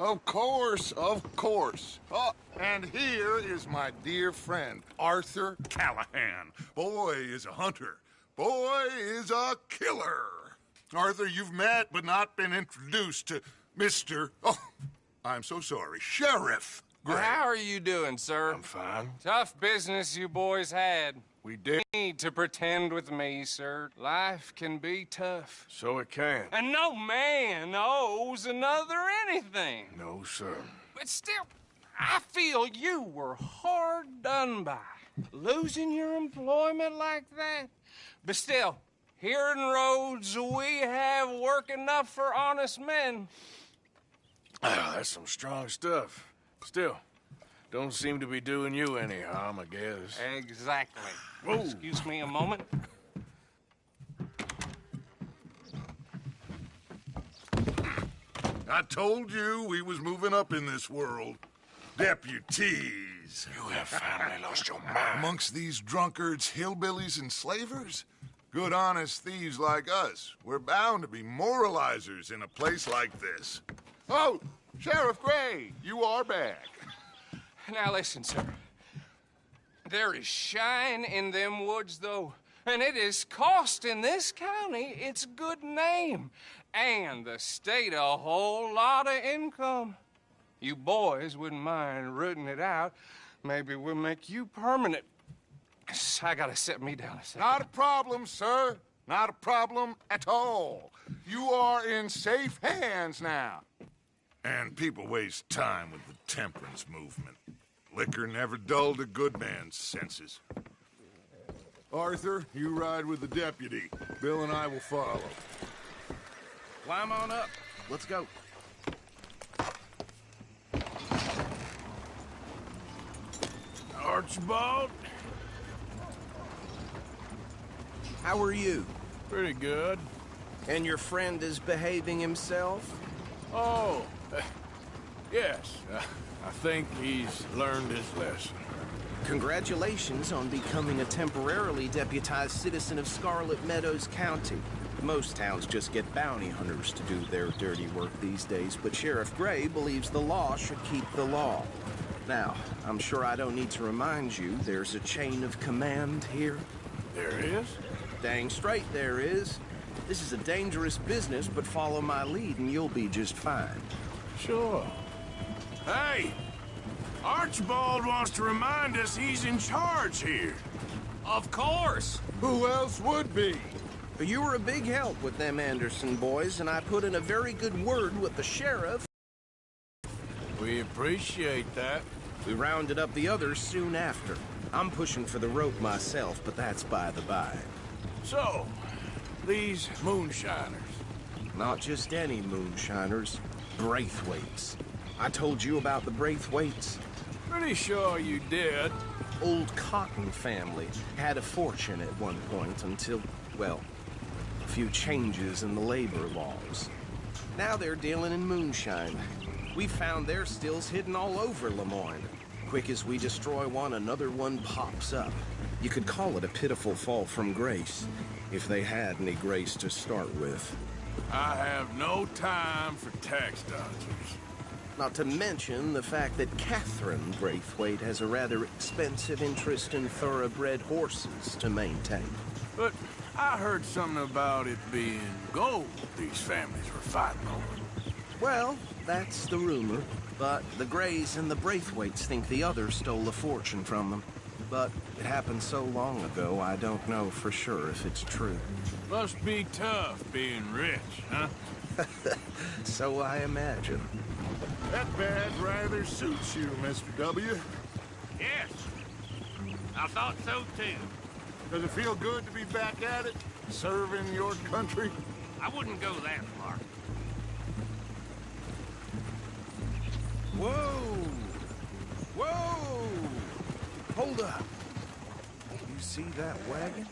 Of course, of course. Oh, and here is my dear friend, Arthur Callahan. Boy is a hunter. Boy is a killer. Arthur, you've met but not been introduced to Mr. Oh, I'm so sorry, Sheriff Gray. How are you doing, sir? I'm fine. Tough business you boys had. We did. Need to pretend with me, sir. Life can be tough. So it can. And no man owes another anything. No, sir. But still, I feel you were hard done by. Losing your employment like that. But still, here in Rhodes, we have work enough for honest men. Ah, that's some strong stuff. Still, don't seem to be doing you any harm, I guess. Exactly. Whoa. Excuse me a moment. I told you we was moving up in this world. Deputies. You have finally lost your mind. Amongst these drunkards, hillbillies, and slavers? Good honest thieves like us. We're bound to be moralizers in a place like this. Oh, Sheriff Gray, you are back. Now listen, sir. There is shine in them woods, though, and it is costing this county its good name, and the state a whole lot of income. You boys wouldn't mind rooting it out. Maybe we'll make you permanent. I gotta sit me down a second. Not a problem, sir. Not a problem at all. You are in safe hands now. And people waste time with the temperance movement. Liquor never dulled a good man's senses. Arthur, you ride with the deputy. Bill and I will follow. Climb on up. Let's go. Archibald? How are you? Pretty good. And your friend is behaving himself? Oh, yes. I think he's learned his lesson. Congratulations on becoming a temporarily deputized citizen of Scarlet Meadows County. Most towns just get bounty hunters to do their dirty work these days, but Sheriff Gray believes the law should keep the law. Now, I'm sure I don't need to remind you there's a chain of command here. There is? Dang straight there is. This is a dangerous business, but follow my lead and you'll be just fine. Sure. Hey! Archibald wants to remind us he's in charge here. Of course. Who else would be? You were a big help with them Anderson boys, and I put in a very good word with the sheriff. We appreciate that. We rounded up the others soon after. I'm pushing for the rope myself, but that's by the by. So, these moonshiners. Not just any moonshiners. Braithwaites. I told you about the Braithwaites. Pretty sure you did. Old Cotton family had a fortune at one point until, well, a few changes in the labor laws. Now they're dealing in moonshine. We found their stills hidden all over Lemoyne. Quick as we destroy one, another one pops up. You could call it a pitiful fall from grace, if they had any grace to start with. I have no time for tax dodgers. Not to mention the fact that Catherine Braithwaite has a rather expensive interest in thoroughbred horses to maintain. But I heard something about it being gold these families were fighting over. Well, that's the rumor. But the Grays and the Braithwaites think the others stole a fortune from them. But it happened so long ago, I don't know for sure if it's true. Must be tough being rich, huh? So I imagine. That badge rather suits you, Mr. W. Yes. I thought so, too. Does it feel good to be back at it, serving your country? I wouldn't go that far. Whoa! Whoa! Hold up. You see that wagon?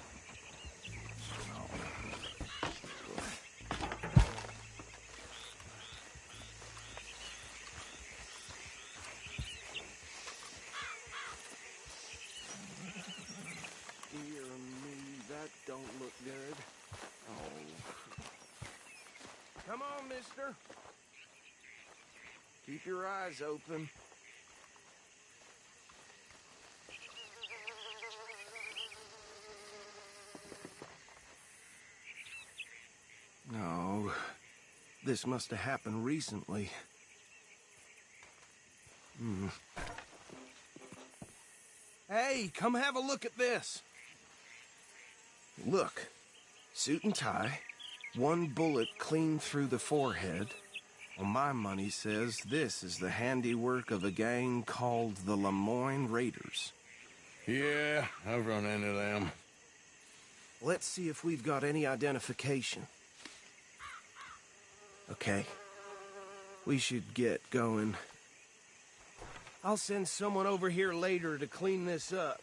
Dear me, that don't look good. Oh. Come on, mister. Keep your eyes open. No, this must have happened recently. Hey, come have a look at this. Look, suit and tie, one bullet clean through the forehead. Well, my money says this is the handiwork of a gang called the Lemoyne Raiders. Yeah, I've run into them. Let's see if we've got any identification. Okay. We should get going. I'll send someone over here later to clean this up.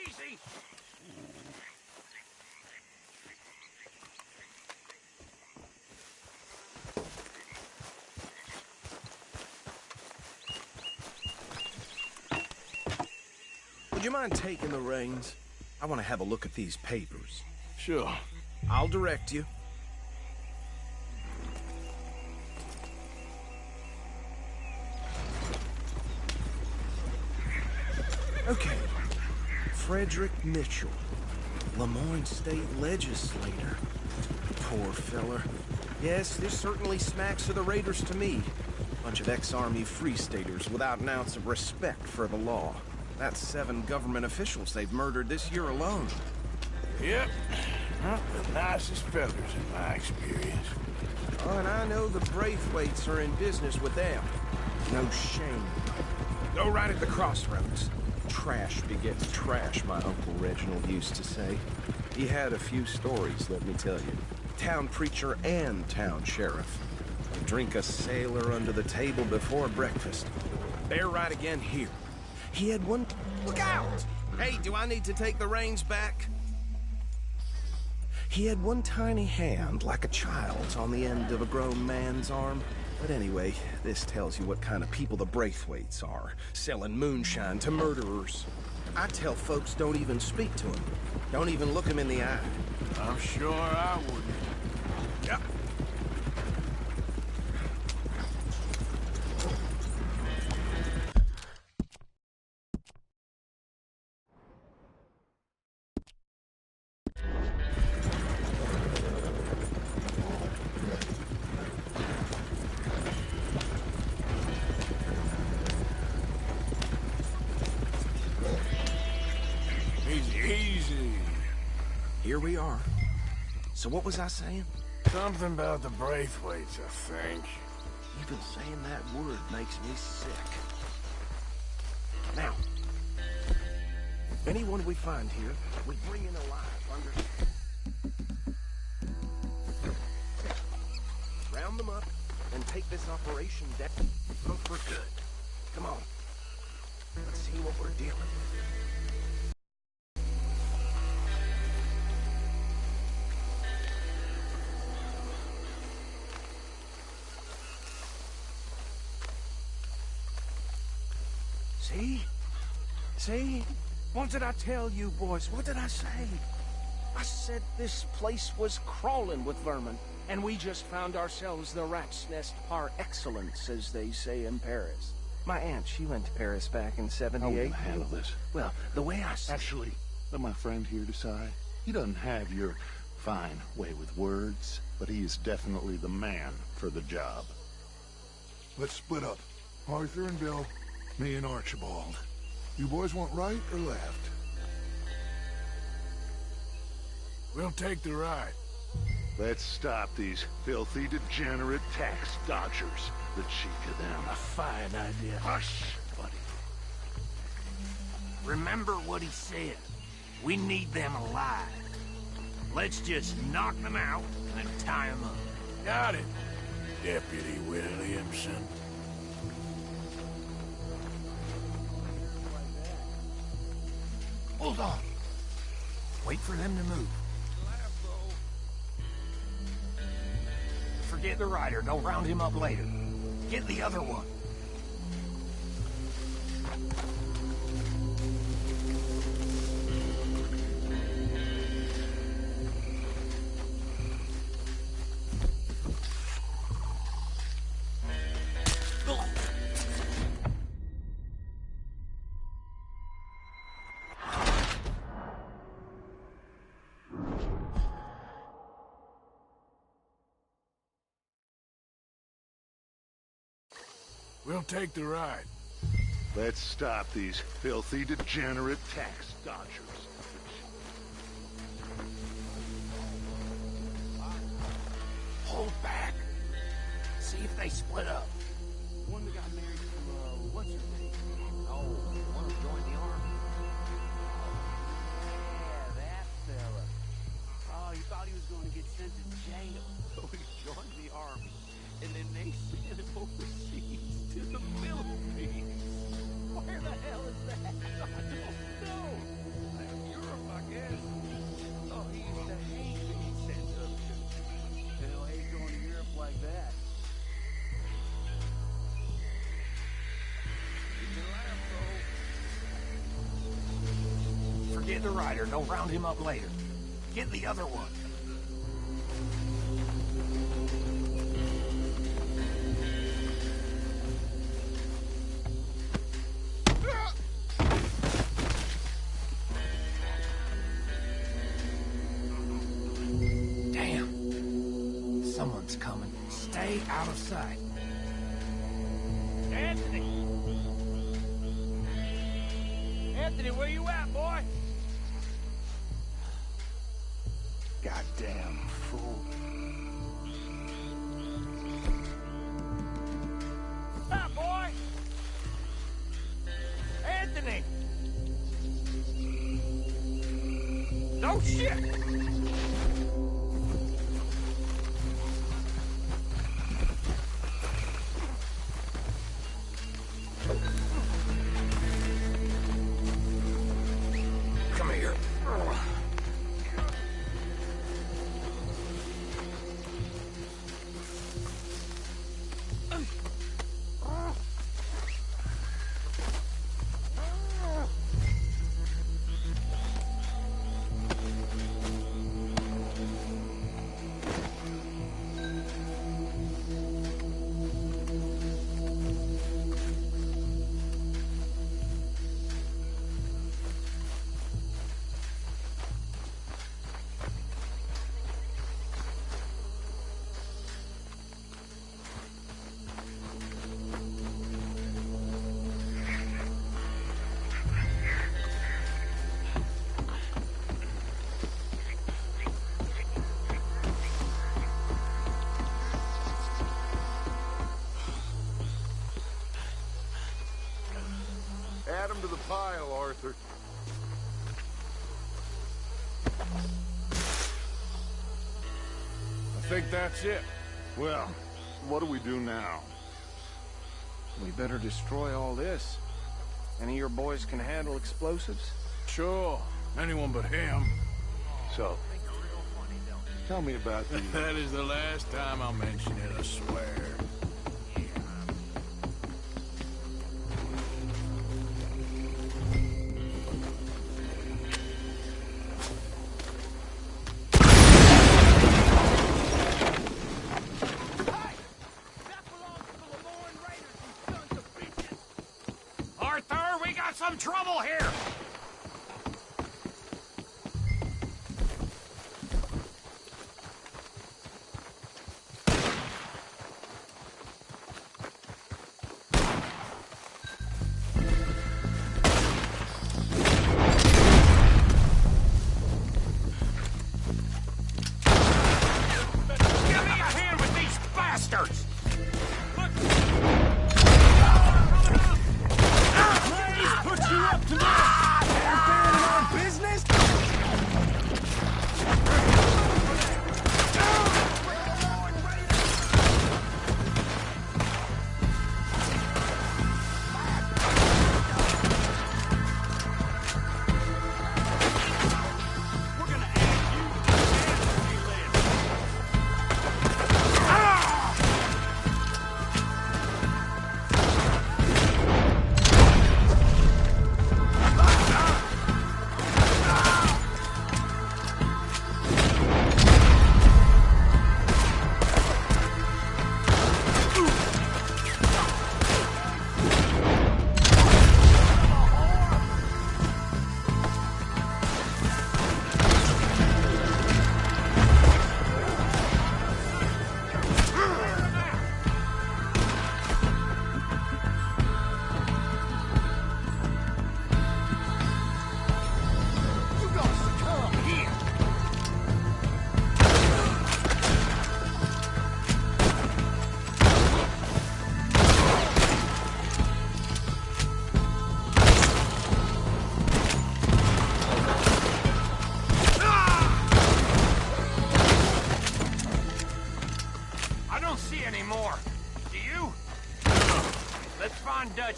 Easy! Would you mind taking the reins? I want to have a look at these papers. Sure. I'll direct you. Okay. Frederick Mitchell, Lemoyne State Legislator. Poor feller. Yes, this certainly smacks of the Raiders to me. Bunch of ex-Army Free Staters without an ounce of respect for the law. That's 7 government officials they've murdered this year alone. Yep. Not the nicest fellas in my experience. Oh, and I know the Braithwaites are in business with them. No shame. Go right at the crossroads. Trash begets trash, my Uncle Reginald used to say. He had a few stories, let me tell you. Town preacher and town sheriff. Drink a sailor under the table before breakfast. Bear right again here. He had one... Look out! Hey, do I need to take the reins back? He had one tiny hand, like a child's, on the end of a grown man's arm. But anyway, this tells you what kind of people the Braithwaites are. Selling moonshine to murderers. I tell folks don't even speak to him. Don't even look him in the eye. I'm sure I wouldn't. Yeah. Easy. Here we are. So what was I saying? Something about the Braithwaites, I think. Even saying that word makes me sick. Now, anyone we find here, we bring in alive, understand? Round them up and take this operation down for good. Come on. Let's see what we're dealing with. See? See? What did I tell you, boys? What did I say? I said this place was crawling with vermin, and we just found ourselves the rat's nest par excellence, as they say in Paris. My aunt, she went to Paris back in '78. How will you handle this? Well, the way I see... Actually, let my friend here decide. He doesn't have your fine way with words, but he is definitely the man for the job. Let's split up. Arthur and Bill, me and Archibald. You boys want right or left? We'll take the right. Let's stop these filthy, degenerate tax dodgers. The cheek of them. A fine idea. Hush, buddy. Remember what he said. We need them alive. Let's just knock them out and tie them up. Got it, Deputy Williamson. Hold on. Wait for them to move. Forget the rider. Go round him up later. Get the other one. We'll take the ride. Let's stop these filthy, degenerate tax dodgers. Hold back. See if they split up. One that got married to, what's her name? Oh, one who joined the army. Yeah, that fella. Oh, he thought he was going to get sent to jail. So he joined the army. And then they sent him overseas to the Philippines. Where the hell is that? I don't know. Europe, I guess. Oh, he used to hate being sent up to. Hell, hate going to Europe like that. Forget the rider. Don't round him up later. Get the other one. Damn. Someone's coming. Stay out of sight. Anthony! Anthony, where you at, boy? Goddamn fool. Stop, boy! Anthony! No shit! Come here. Add him to the pile, Arthur. I think that's it. Well, what do we do now? We better destroy all this. Any of your boys can handle explosives? Sure. Anyone but him. So, tell me about the... That is the last time I'll mention it, I swear. Arthur, we got some trouble here! Give me a hand with these bastards! Put you up to this!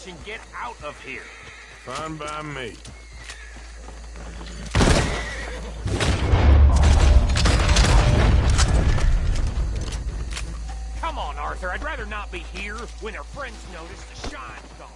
wrench and get out of here. Fine by me. Come on, Arthur. I'd rather not be here when our friends notice the shine's gone.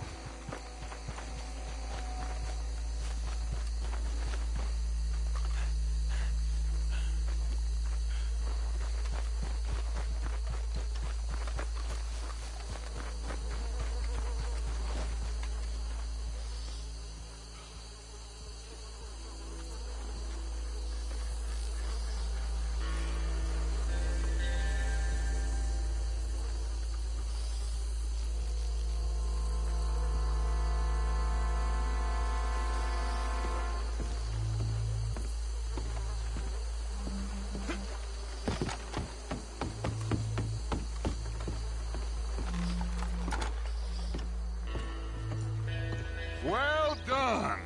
Well done.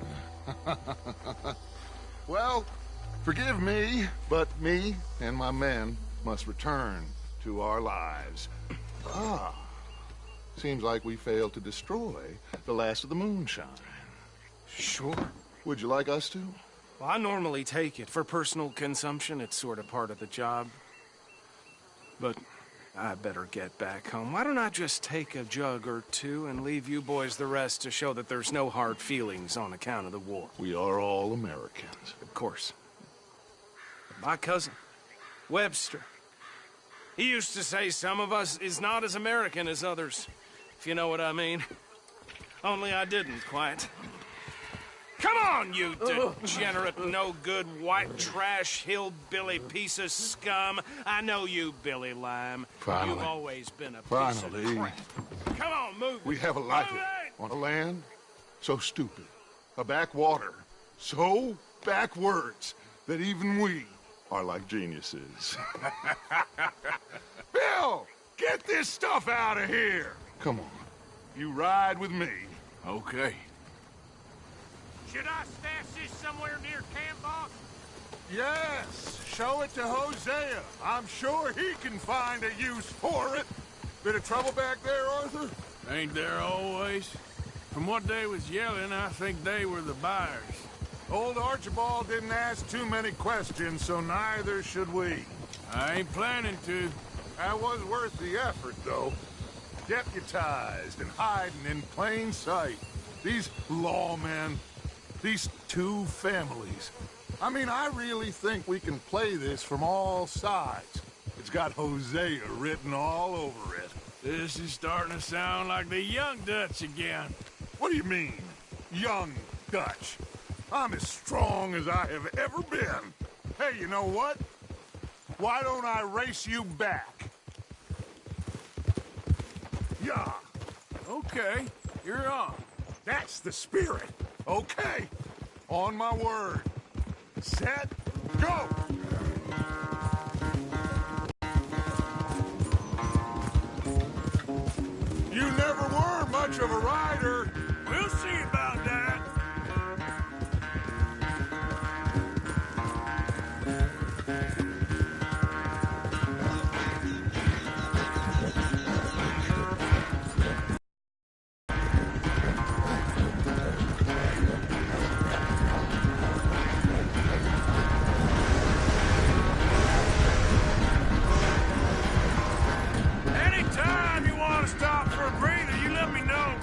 Well, forgive me, but me and my men must return to our lives. Seems like we failed to destroy the last of the moonshine. Sure. Would you like us to? Well, I normally take it. For personal consumption, it's sort of part of the job. But I better get back home. Why don't I just take a jug or two and leave you boys the rest to show that there's no hard feelings on account of the war? We are all Americans. Of course. My cousin, Webster, he used to say some of us is not as American as others, if you know what I mean. Only I didn't quite. Come on, you degenerate, no-good, white trash, hillbilly piece of scum. I know you, Billy Lime. Finally. You've always been a piece Finally. of crap. Come on, move it. We have a life Move it! on a land so stupid, a backwater so backwards that even we are like geniuses. Bill, get this stuff out of here. Come on, you ride with me. Okay. Should I stash this somewhere near camp, boss? Yes, show it to Hosea. I'm sure he can find a use for it. Bit of trouble back there, Arthur? Ain't there always? From what they was yelling, I think they were the buyers. Old Archibald didn't ask too many questions, so neither should we. I ain't planning to. That was worth the effort, though. Deputized and hiding in plain sight. These lawmen, these two families. I mean, I really think we can play this from all sides. It's got Hosea written all over it. This is starting to sound like the Young Dutch again. What do you mean, young Dutch? I'm as strong as I have ever been. Hey, you know what? Why don't I race you back? Yeah. Okay, you're on. That's the spirit. Okay. On my word. Set, go! You never were much of a rider. We'll see about that. Anytime you want to stop for a breather, you let me know.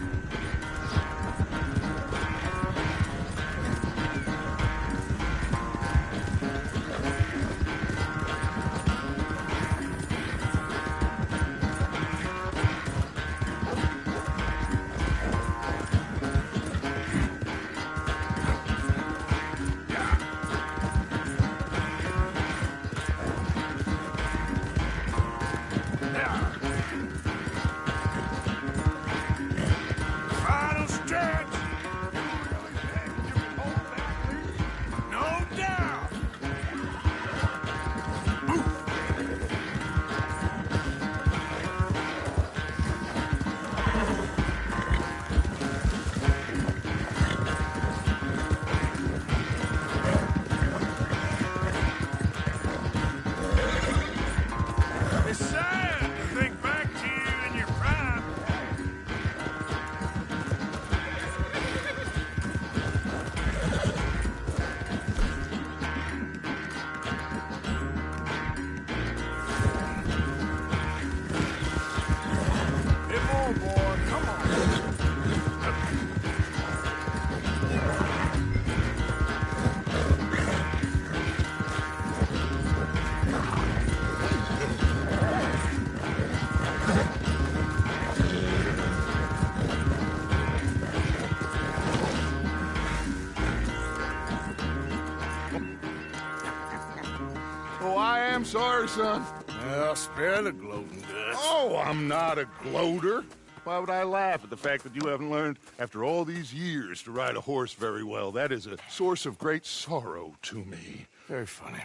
sorry, son. Well, spare the gloating guts. Oh, I'm not a gloater. Why would I laugh at the fact that you haven't learned, after all these years, to ride a horse very well? That is a source of great sorrow to me. Very funny.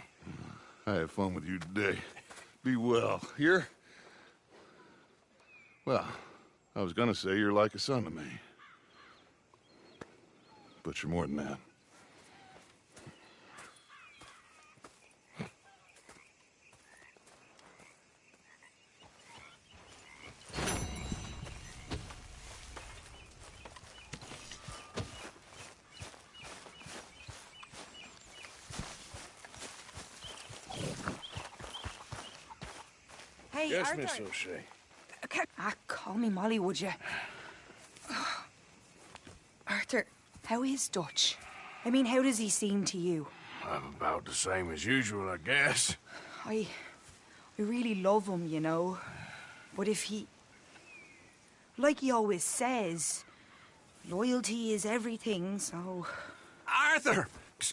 I had fun with you today. Be well. Here? Well, I was gonna say you're like a son to me. But you're more than that. Hey, Yes, Arthur. Miss O'Shea. Call me Molly, would you? Arthur, how is Dutch? I mean, how does he seem to you? I'm about the same as usual, I guess. I really love him, you know. But if he... Like he always says, loyalty is everything, so... Arthur!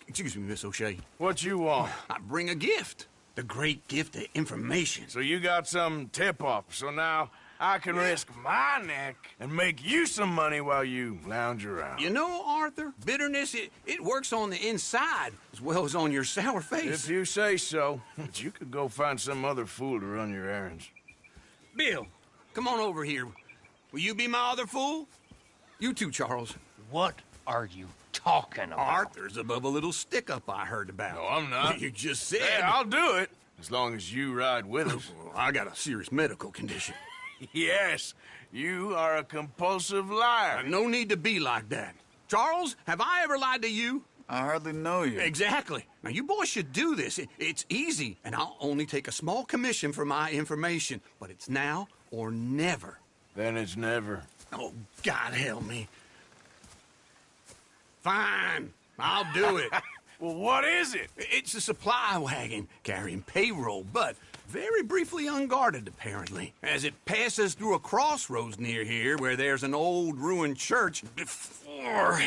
Excuse me, Miss O'Shea. What you want? I bring a gift. The great gift of information. So you got some tip-off, so now I can risk my neck and make you some money while you lounge around. You know, Arthur, bitterness, it works on the inside as well as on your sour face. If you say so. But you could go find some other fool to run your errands. Bill, come on over here. Will you be my other fool? You too, Charles. What are you talking about? Arthur's above a little stick-up I heard about. No, I'm not. You just said... Yeah, I'll do it, as long as you ride with us. Well, I got a serious medical condition. Yes, you are a compulsive liar. No need to be like that. Charles, have I ever lied to you? I hardly know you. Exactly. Now, you boys should do this. It's easy, and I'll only take a small commission for my information. But it's now or never. Then it's never. Oh, God help me. Fine. I'll do it. Well, what is it? It's a supply wagon carrying payroll, but very briefly unguarded, apparently. As it passes through a crossroads near here where there's an old ruined church before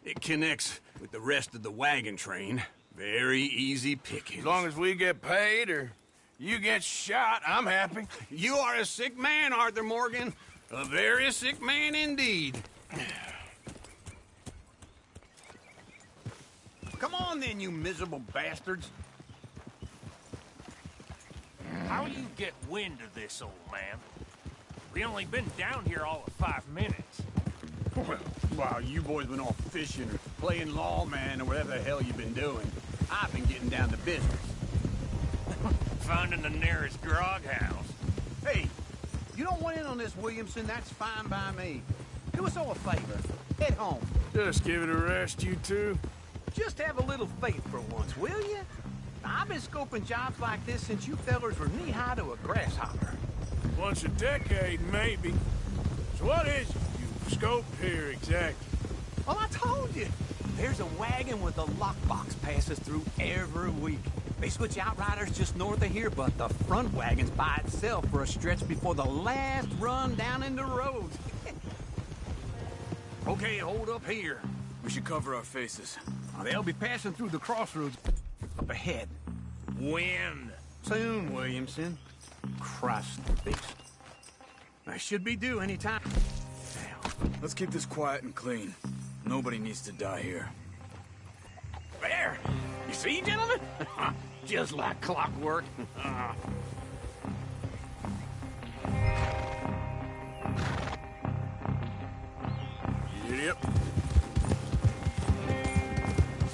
it connects with the rest of the wagon train. Very easy pickings. As long as we get paid or you get shot, I'm happy. You are a sick man, Arthur Morgan. A very sick man indeed. Come on then, you miserable bastards. How you get wind of this, old man? We only been down here all of 5 minutes. Well, while you boys been off fishing or playing lawman or whatever the hell you've been doing, I've been getting down to business. Finding the nearest grog house. Hey, you don't want in on this, Williamson, that's fine by me. Do us all a favor. Head home. Just give it a rest, you two. Just have a little faith for once, will you? I've been scoping jobs like this since you fellers were knee-high to a grasshopper. Once a decade, maybe. So what is it you scoped here exactly? Well, I told you. There's a wagon with a lockbox passes through every week. They switch outriders just north of here, but the front wagon's by itself for a stretch before the last run down in the road. Okay, hold up here. We should cover our faces. They'll be passing through the crossroads up ahead. When? Soon, Williamson. Christ beast. I should be due any time. Let's keep this quiet and clean. Nobody needs to die here. There! You see, gentlemen? Just like clockwork. Yep.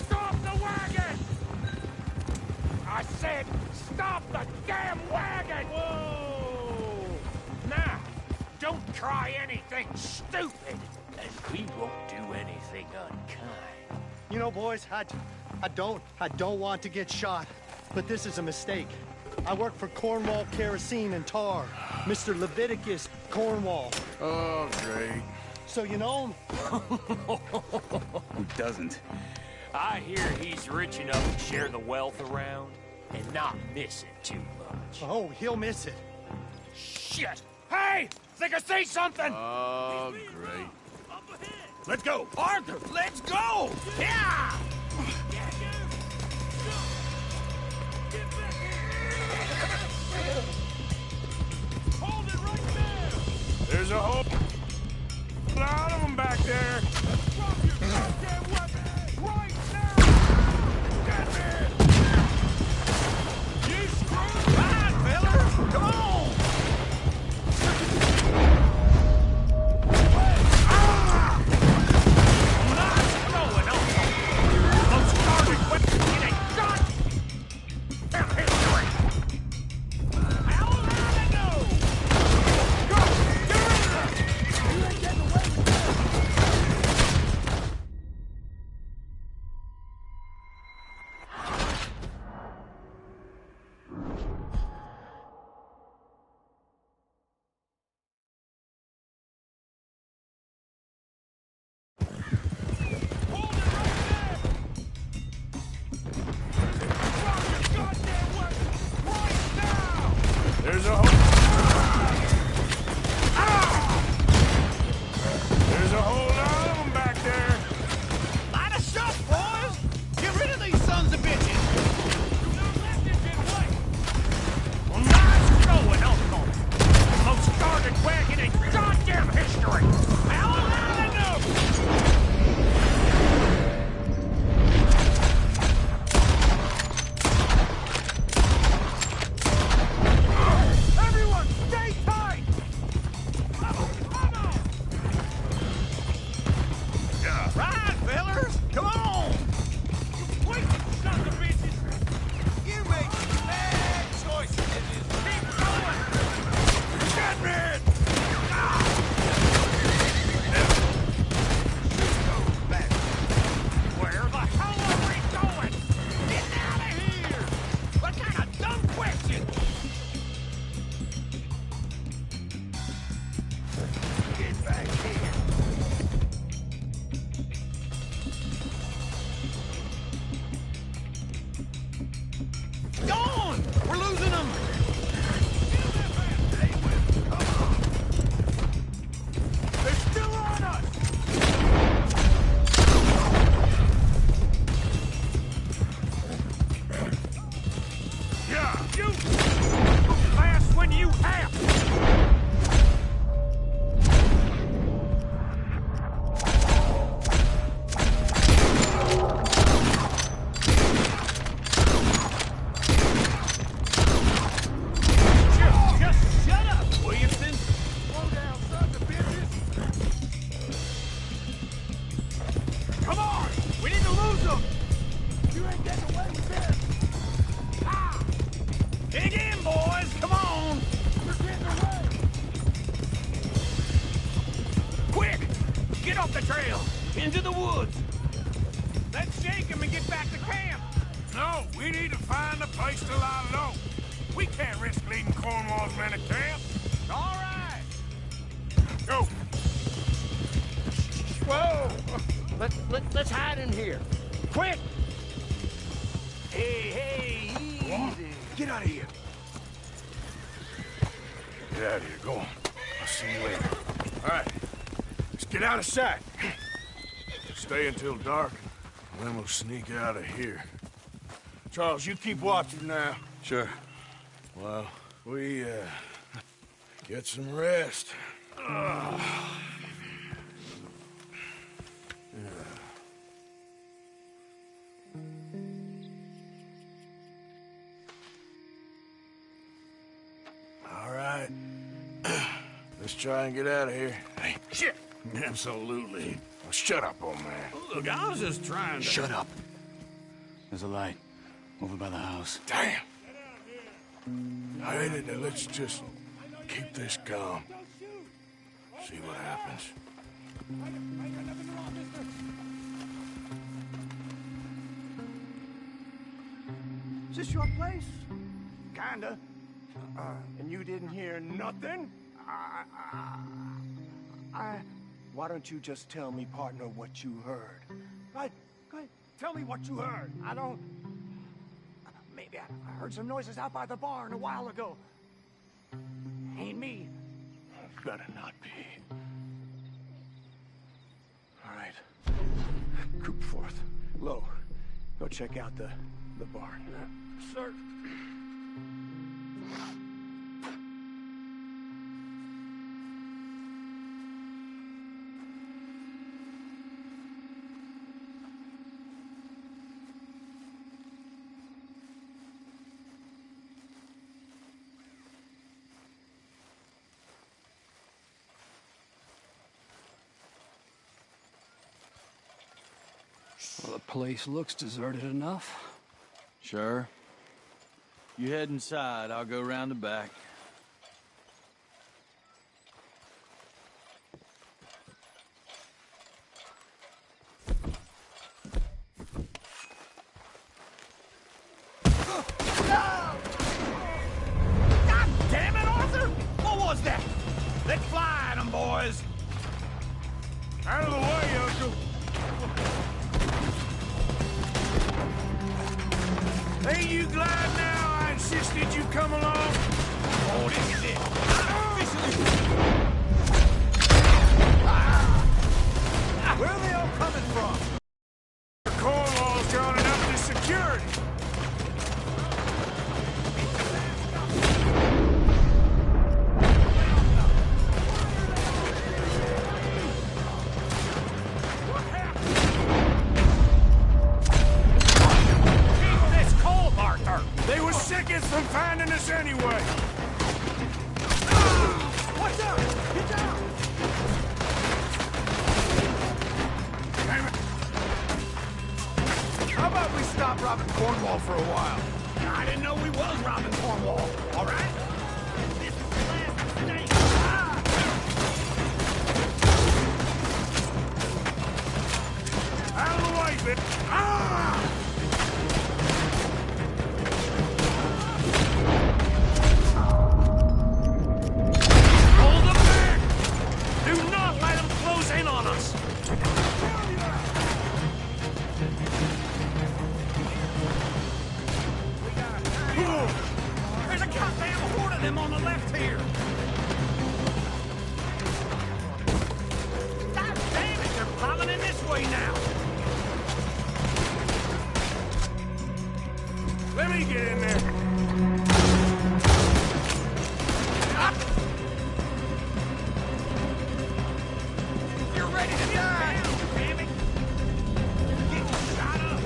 Stop the wagon! I said, stop the damn wagon! Whoa! Now, don't try anything stupid, and we won't do anything unkind. You know, boys, I don't want to get shot, but this is a mistake. I work for Cornwall Kerosene and Tar, Mr. Leviticus Cornwall. Oh, great. So you know him? Who doesn't? I hear he's rich enough to share the wealth around and not miss it too much. Oh, he'll miss it. Shit! Hey! Think I see something! Oh, great. Let's go! Arthur, let's go! Yeah! Hold it right there! There's a whole lot of them back there. Drop your goddamn weapon right now! Get me! You screwed! Fine, fellas! Come on! There's a whole... There's a whole lot of them back there. Light a shot, boys! Get rid of these sons of bitches! Well, nice going, Uncle. Most guarded wagon in goddamn history! Hallelujah! Into the woods! Let's shake him and get back to camp! No, we need to find a place to lie low. We can't risk leading Cornwall's men to camp. All right! Go! Whoa! Let's hide in here. Quick! Hey, easy! Get out of here! Get out of here, go on. I'll see you later. All right, let's get out of sight. Stay until dark, and then we'll sneak out of here. Charles, you keep watching now. Sure. Well, we, get some rest. All right. Let's try and get out of here. Hey, shit! Absolutely. Well, shut up, old man. Look, I was just trying to... Shut up. There's a light over by the house. Damn. I hate it. Let's just keep this calm. See what happens. Is this your place? Kinda. And you didn't hear nothing? Why don't you just tell me, partner, what you heard? Go ahead. Tell me what you heard. I don't... Maybe I heard some noises out by the barn a while ago. Ain't me. Better not be. All right. Group forth. Low. Go check out the barn. Sir. The place looks deserted enough. Sure. You head inside, I'll go round the back. God damn it, Arthur! What was that? Let fly at 'em, boys! Out of the way, Uncle! Hey, you glad now I insisted you come along? Oh, this is it. Where are they all coming from? Cornwall's drawn enough to security. It's cold, Arthur! They were sickest from finding us anyway. Watch out! Get down! Damn it. How about we stop robbing Cornwall for a while? I didn't know we was robbing Cornwall, all right? This is the last mistake. Out of the way, bitch. Ah! Hold them back! Do not let them close in on us! There's a goddamn horde of them on the left here! God damn it, they're piling in this way now! Let me get in there. You're ready to die! Damn it! Get shot up!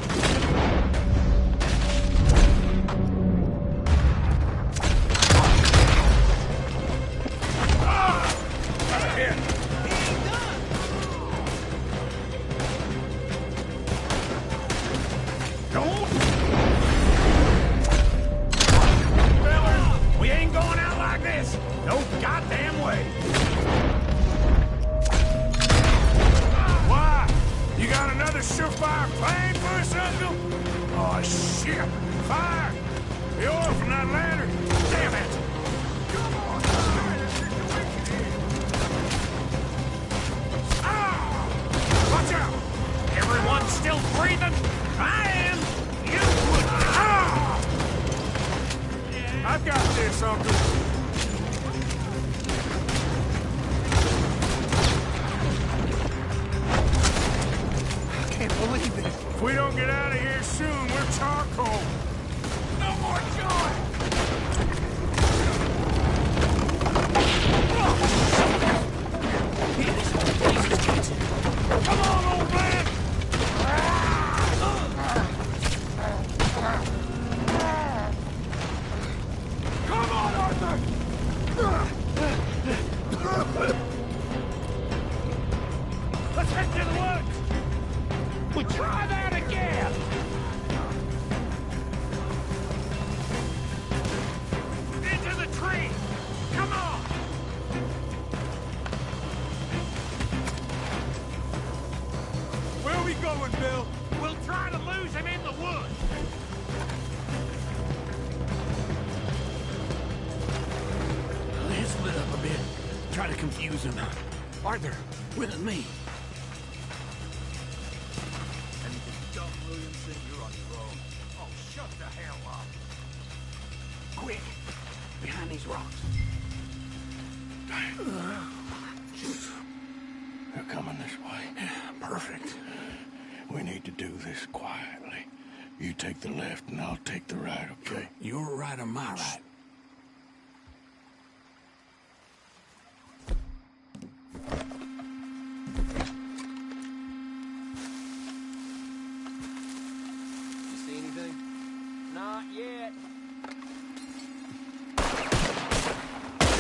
Here. Fellas, we ain't going out like this! No goddamn way! Why? You got another surefire plan for us, Uncle? Oh, shit. Fire! The oil from that lantern. Damn it! Come on, ah! Watch out! Everyone still breathing? I am! You would... Ah! I've got this, Uncle. I can't believe it! If we don't get out of here soon, we're charcoal. No more joy! Come on, old man! Come on, Arthur! Let's head to the woods! We'll try that again! Into the tree! Come on! Where are we going, Bill? We'll try to lose him in the woods! Let's split up a bit. Try to confuse him. Arthur, with me. And if you don't, Williamson, you're on your own. Oh, shut the hell up! Quick, behind these rocks. They're coming this way. Perfect. We need to do this quietly. You take the left and I'll take the right, okay? Your right or my right? You see anything? Not yet.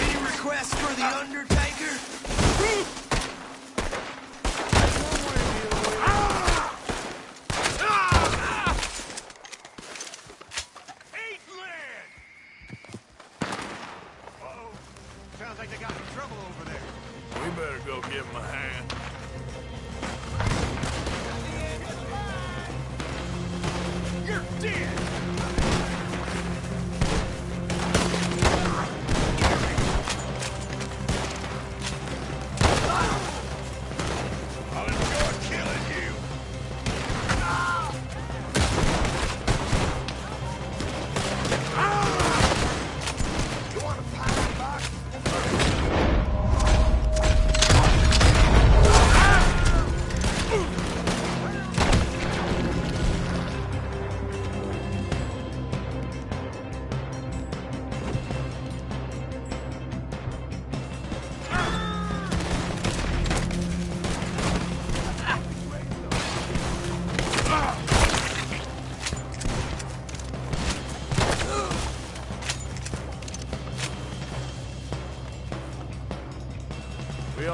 Any requests for the Undertaker?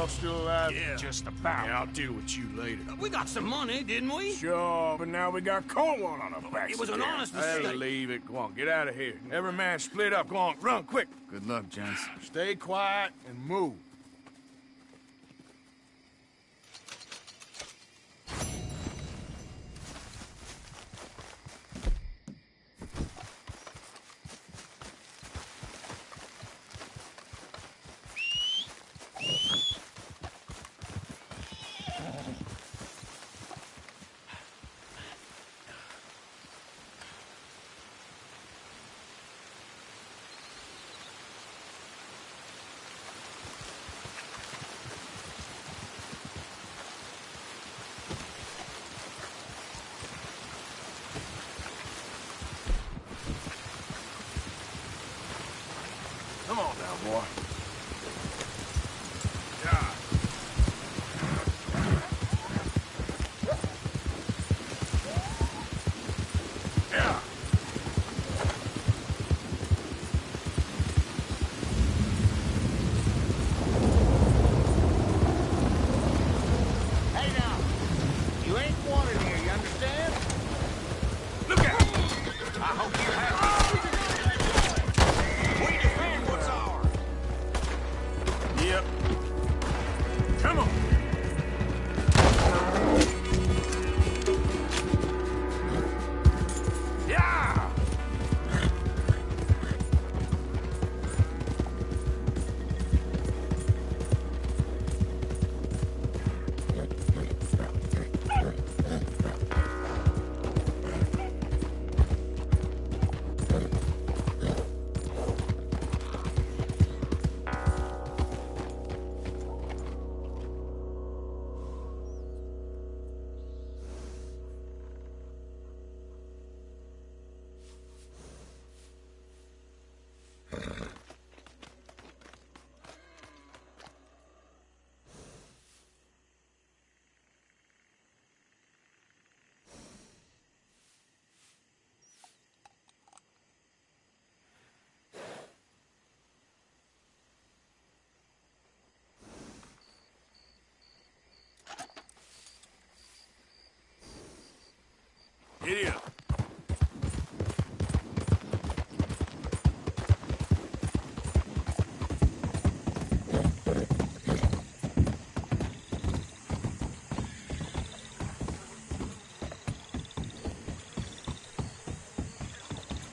all still alive? Yeah. Just about. Yeah, I'll deal with you later. We got some money, didn't we? Sure, but now we got Cornwall on our backs. It was an again. honest I'll mistake. leave it. Go on, get out of here. Every man split up. Go on, run, quick. Good luck, gents. Stay quiet and move. Come on now, boy. Yeah. Yeah. Hey now, you ain't wanted here, you understand? Look out! I hope you're happy. We defend what's ours. Yep. Come on. Yeah! Giddy up.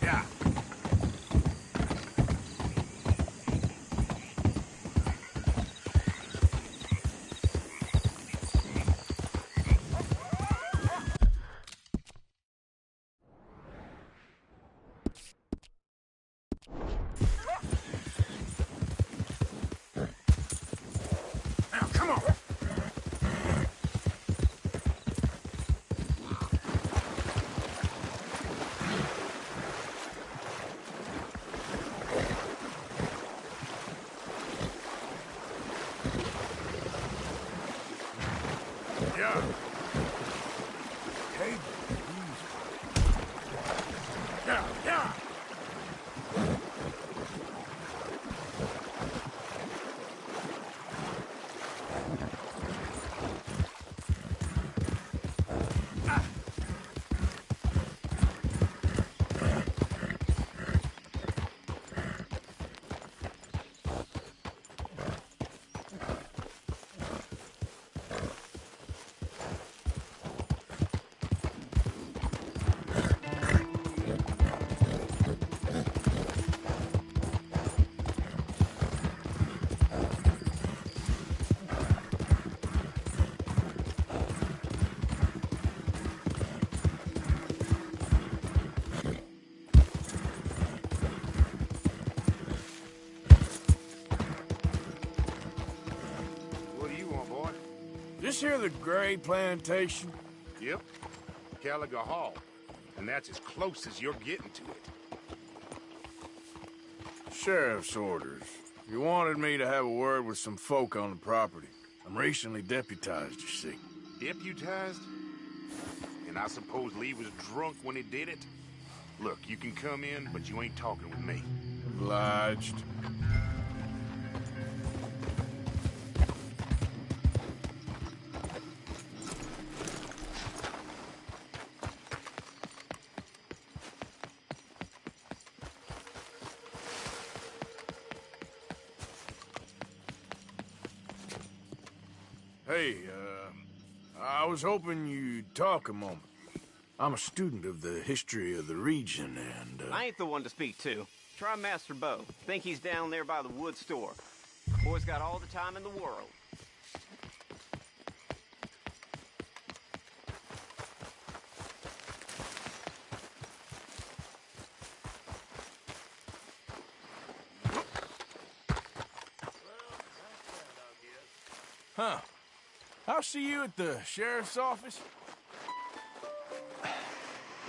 Yeah. Now, come on. Yeah. Hey, yeah, yeah. What do you want, boy? This here the Gray Plantation? Yep. Gallagher Hall. And that's as close as you're getting to it. Sheriff's orders. You wanted me to have a word with some folk on the property. I'm recently deputized, you see. Deputized? And I suppose Lee was drunk when he did it? Look, you can come in, but you ain't talking with me. Obliged. Hey, I was hoping you'd talk a moment. I'm a student of the history of the region, and, I ain't the one to speak to. Try Master Bo. Think he's down there by the wood store. Boy's got all the time in the world. Huh. I'll see you at the sheriff's office.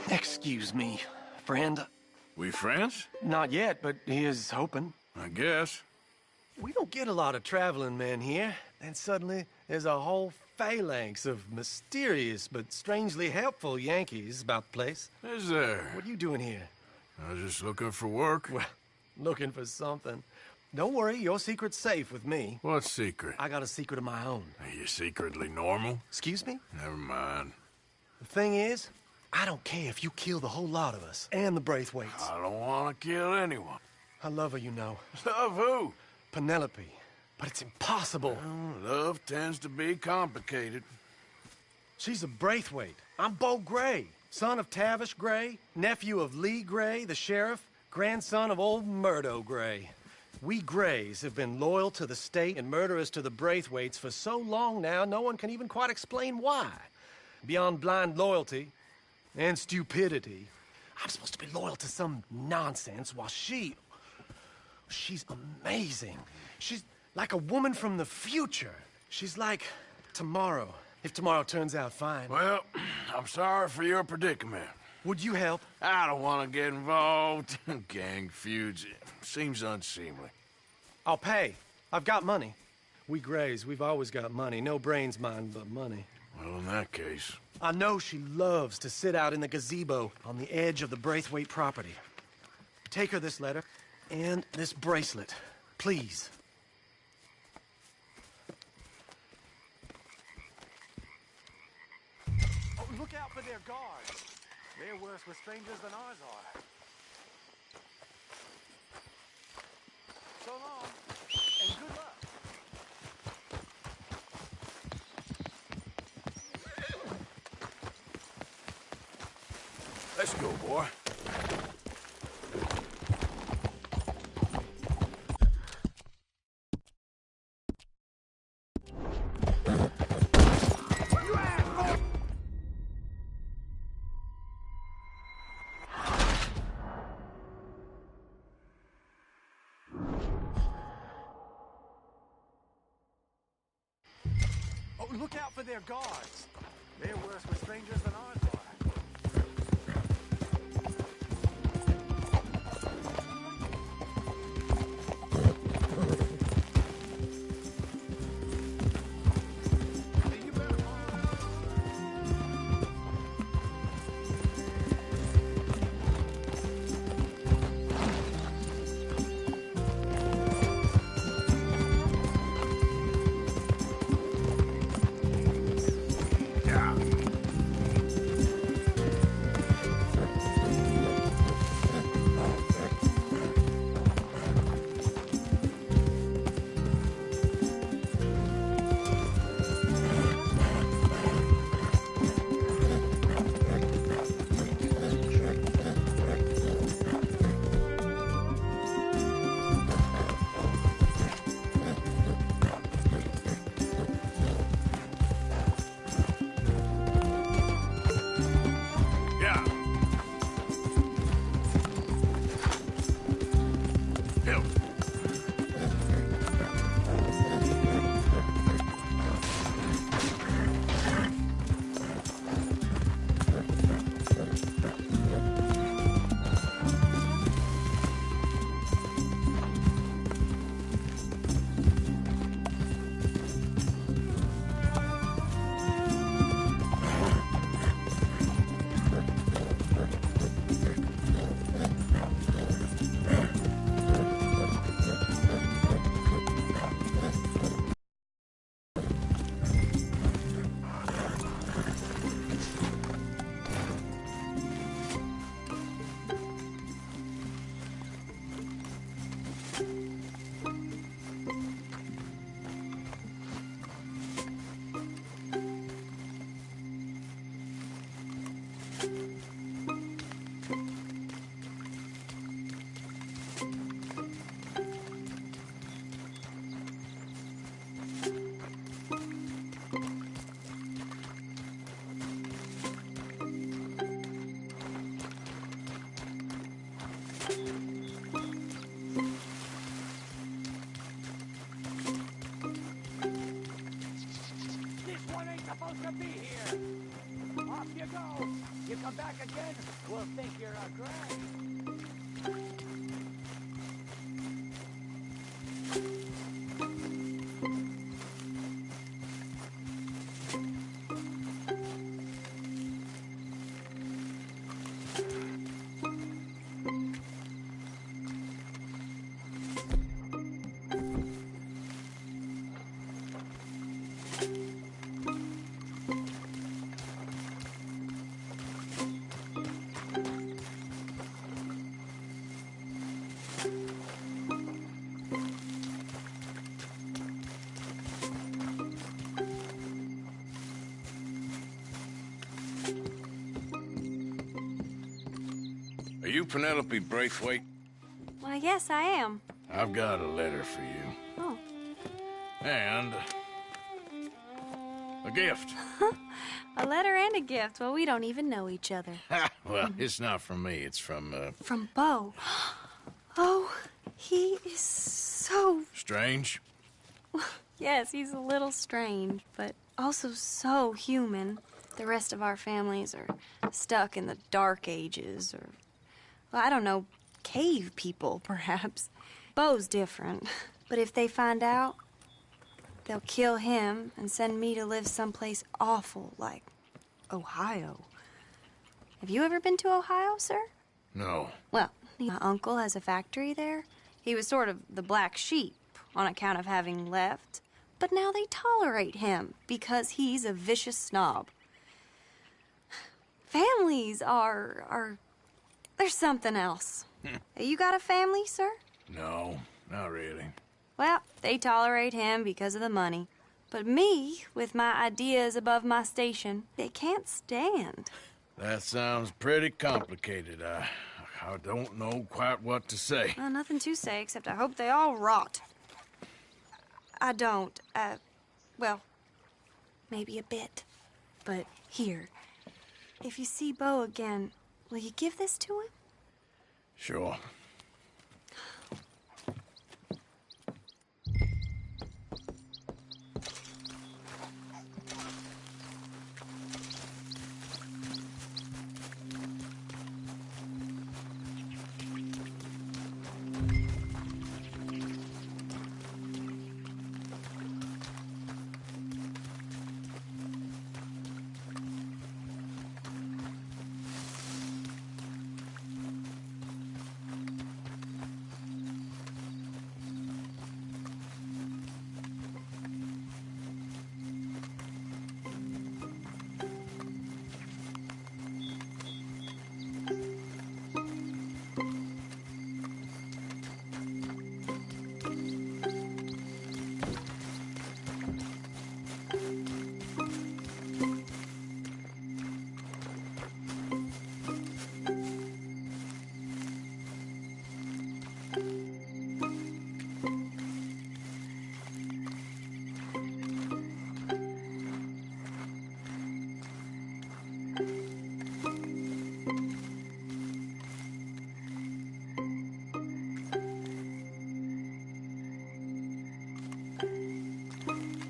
Excuse me, friend. We friends? Not yet, but he is hoping. I guess. We don't get a lot of traveling men here, and suddenly there's a whole phalanx of mysterious but strangely helpful Yankees about the place. Is there? What are you doing here? I was just looking for work. Well, looking for something. Don't worry, your secret's safe with me. What secret? I got a secret of my own. Are you secretly normal? Excuse me? Never mind. The thing is, I don't care if you kill the whole lot of us, and the Braithwaites. I don't want to kill anyone. I love her, you know. Love who? Penelope. But it's impossible. Well, love tends to be complicated. She's a Braithwaite. I'm Bo Gray, son of Tavish Gray, nephew of Lee Gray, the sheriff, grandson of old Murdo Gray. We Grays have been loyal to the state and murderous to the Braithwaites for so long now, no one can even quite explain why. Beyond blind loyalty and stupidity, I'm supposed to be loyal to some nonsense while she's amazing. She's like a woman from the future. She's like tomorrow, if tomorrow turns out fine. Well, I'm sorry for your predicament. Would you help? I don't want to get involved. Gang feuds. Seems unseemly. I'll pay. I've got money. We Grays, we've always got money. No brains, mind, but money. Well, in that case... I know she loves to sit out in the gazebo on the edge of the Braithwaite property. Take her this letter and this bracelet, please. Oh, look out for their guards. They're worse with strangers than ours are. So long, and good luck. Let's go, boy. Oh, look out for their guards. They're worse with strangers than ours are. go. You come back again, we'll think you're a grab. Are you Penelope Braithwaite? Why, yes, I am. I've got a letter for you. Oh. And a gift. A letter and a gift. Well, we don't even know each other. Well, it's not from me. It's from, From Beau. Oh, he is so... Strange? Yes, he's a little strange, but also so human. The rest of our families are stuck in the Dark Ages, or, well, I don't know, cave people, perhaps. Beau's different. But if they find out, they'll kill him and send me to live someplace awful like Ohio. Have you ever been to Ohio, sir? No. Well, my uncle has a factory there. He was sort of the black sheep on account of having left. But now they tolerate him because he's a vicious snob. Families are there's something else. You got a family, sir? No, not really. Well, they tolerate him because of the money. But me, with my ideas above my station, they can't stand. That sounds pretty complicated. I don't know quite what to say. Well, nothing to say, except I hope they all rot. I don't. Well, maybe a bit. But here, if you see Beau again, will you give this to him? Sure.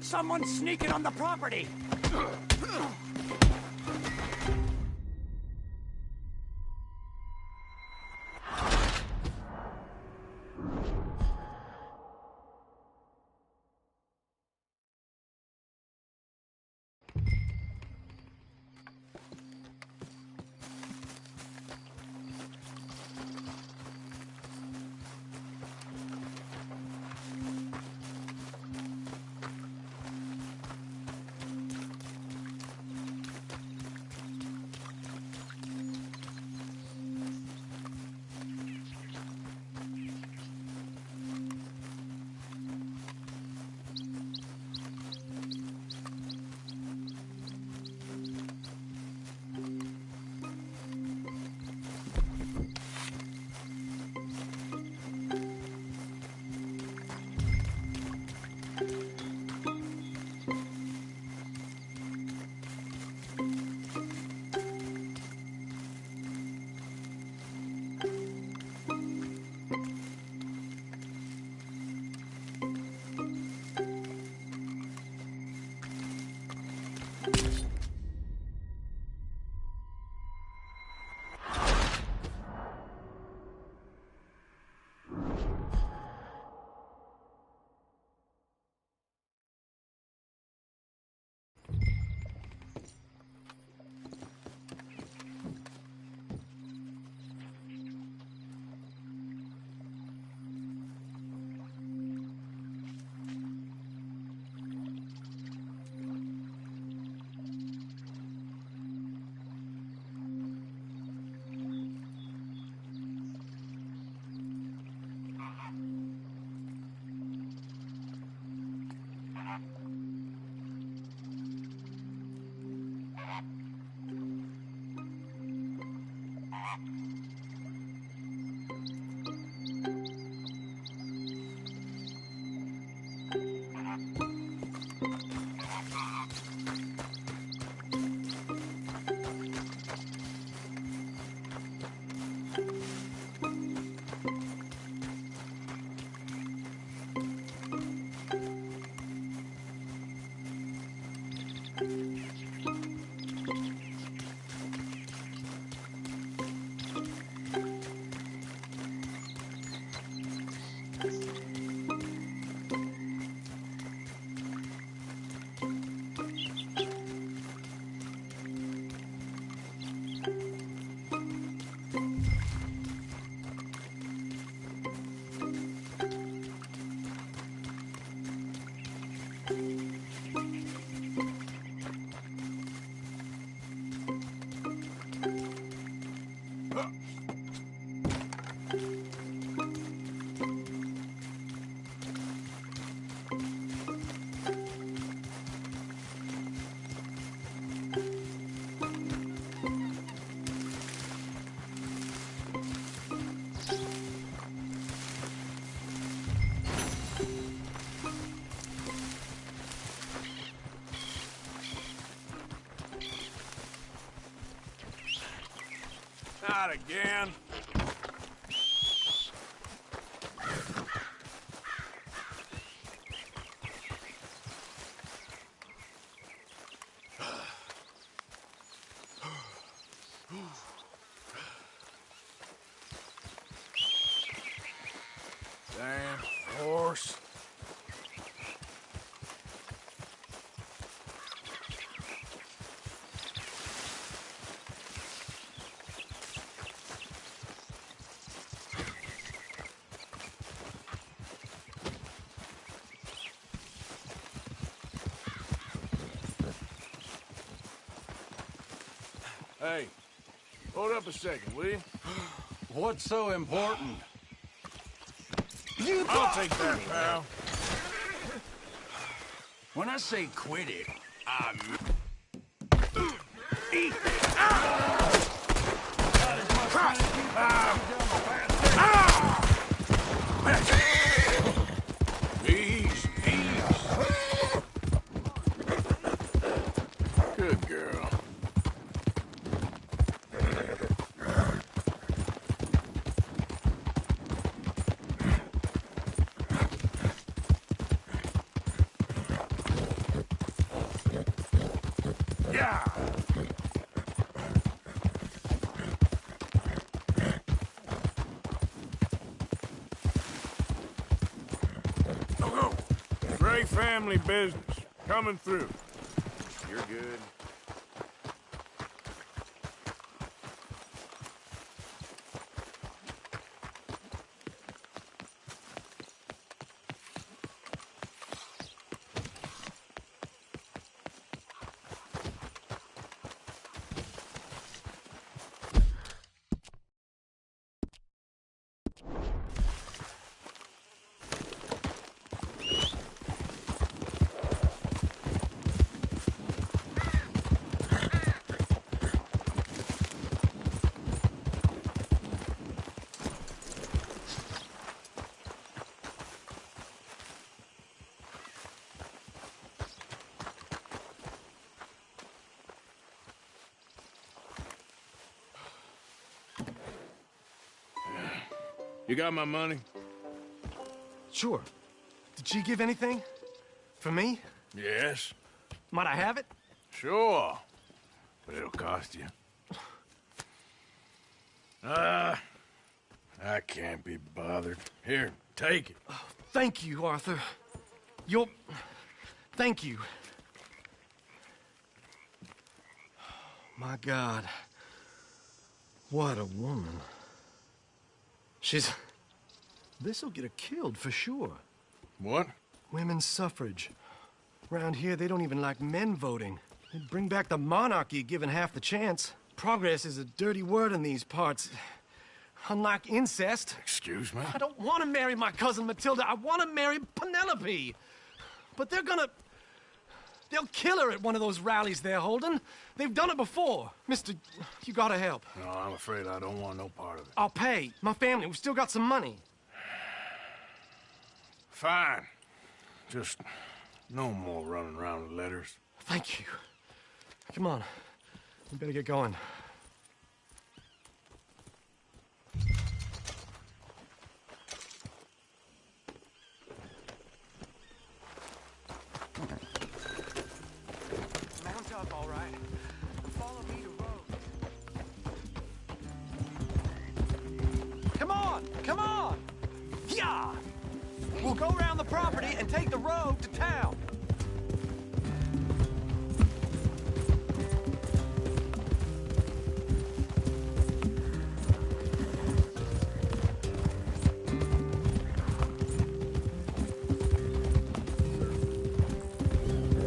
Someone's sneaking on the property! Not again. Damn horse. Hey, hold up a second, will you? What's so important? I'll take that, pal. When I say quit it, I Ease, ease. Good girl. Yeah. Go. Great family business. Coming through. You're good. You got my money? Sure. Did she give anything? For me? Yes. Might I have it? Sure. But it'll cost you. I can't be bothered. Here, take it. Oh, thank you, Arthur. You'll... Thank you. My God. What a woman. She's... This'll get her killed for sure. What? Women's suffrage. Around here, they don't even like men voting. They'd bring back the monarchy given half the chance. Progress is a dirty word in these parts. Unlike incest. Excuse me? I don't want to marry my cousin Matilda. I want to marry Penelope. But they're gonna They'll kill her at one of those rallies they're holding. They've done it before. Mister, you gotta help. No, I'm afraid I don't want no part of it. I'll pay. My family, we've still got some money. Fine. Just no more running around with letters. Thank you. Come on. We better get going. Mount up, all right. Follow me to road. Come on! Come on! Yeah! We'll go around the property and take the road to town.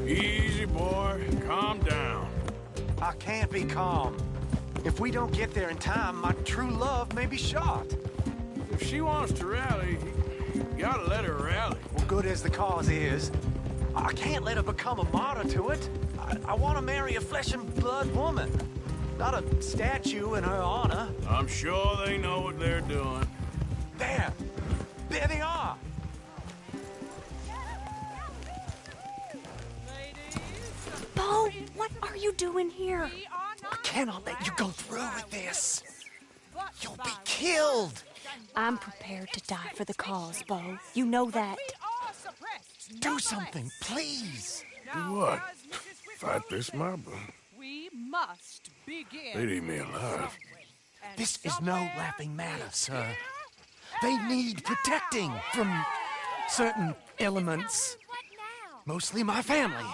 Easy, boy. Calm down. I can't be calm. If we don't get there in time, my true love may be shot. If she wants to rally, you gotta let her rally. Well, good as the cause is, I can't let her become a martyr to it. I want to marry a flesh and blood woman, not a statue in her honor. I'm sure they know what they're doing. There! There they are! Bo, what are you doing here? I cannot let you go through with this. You'll be killed. I'm prepared to die for the cause, Bo. You know that. Do something, please. Do what? Fight this mob? We must begin. They'd eat me alive. This is no laughing matter, sir. They need protecting from certain elements. Mostly my family.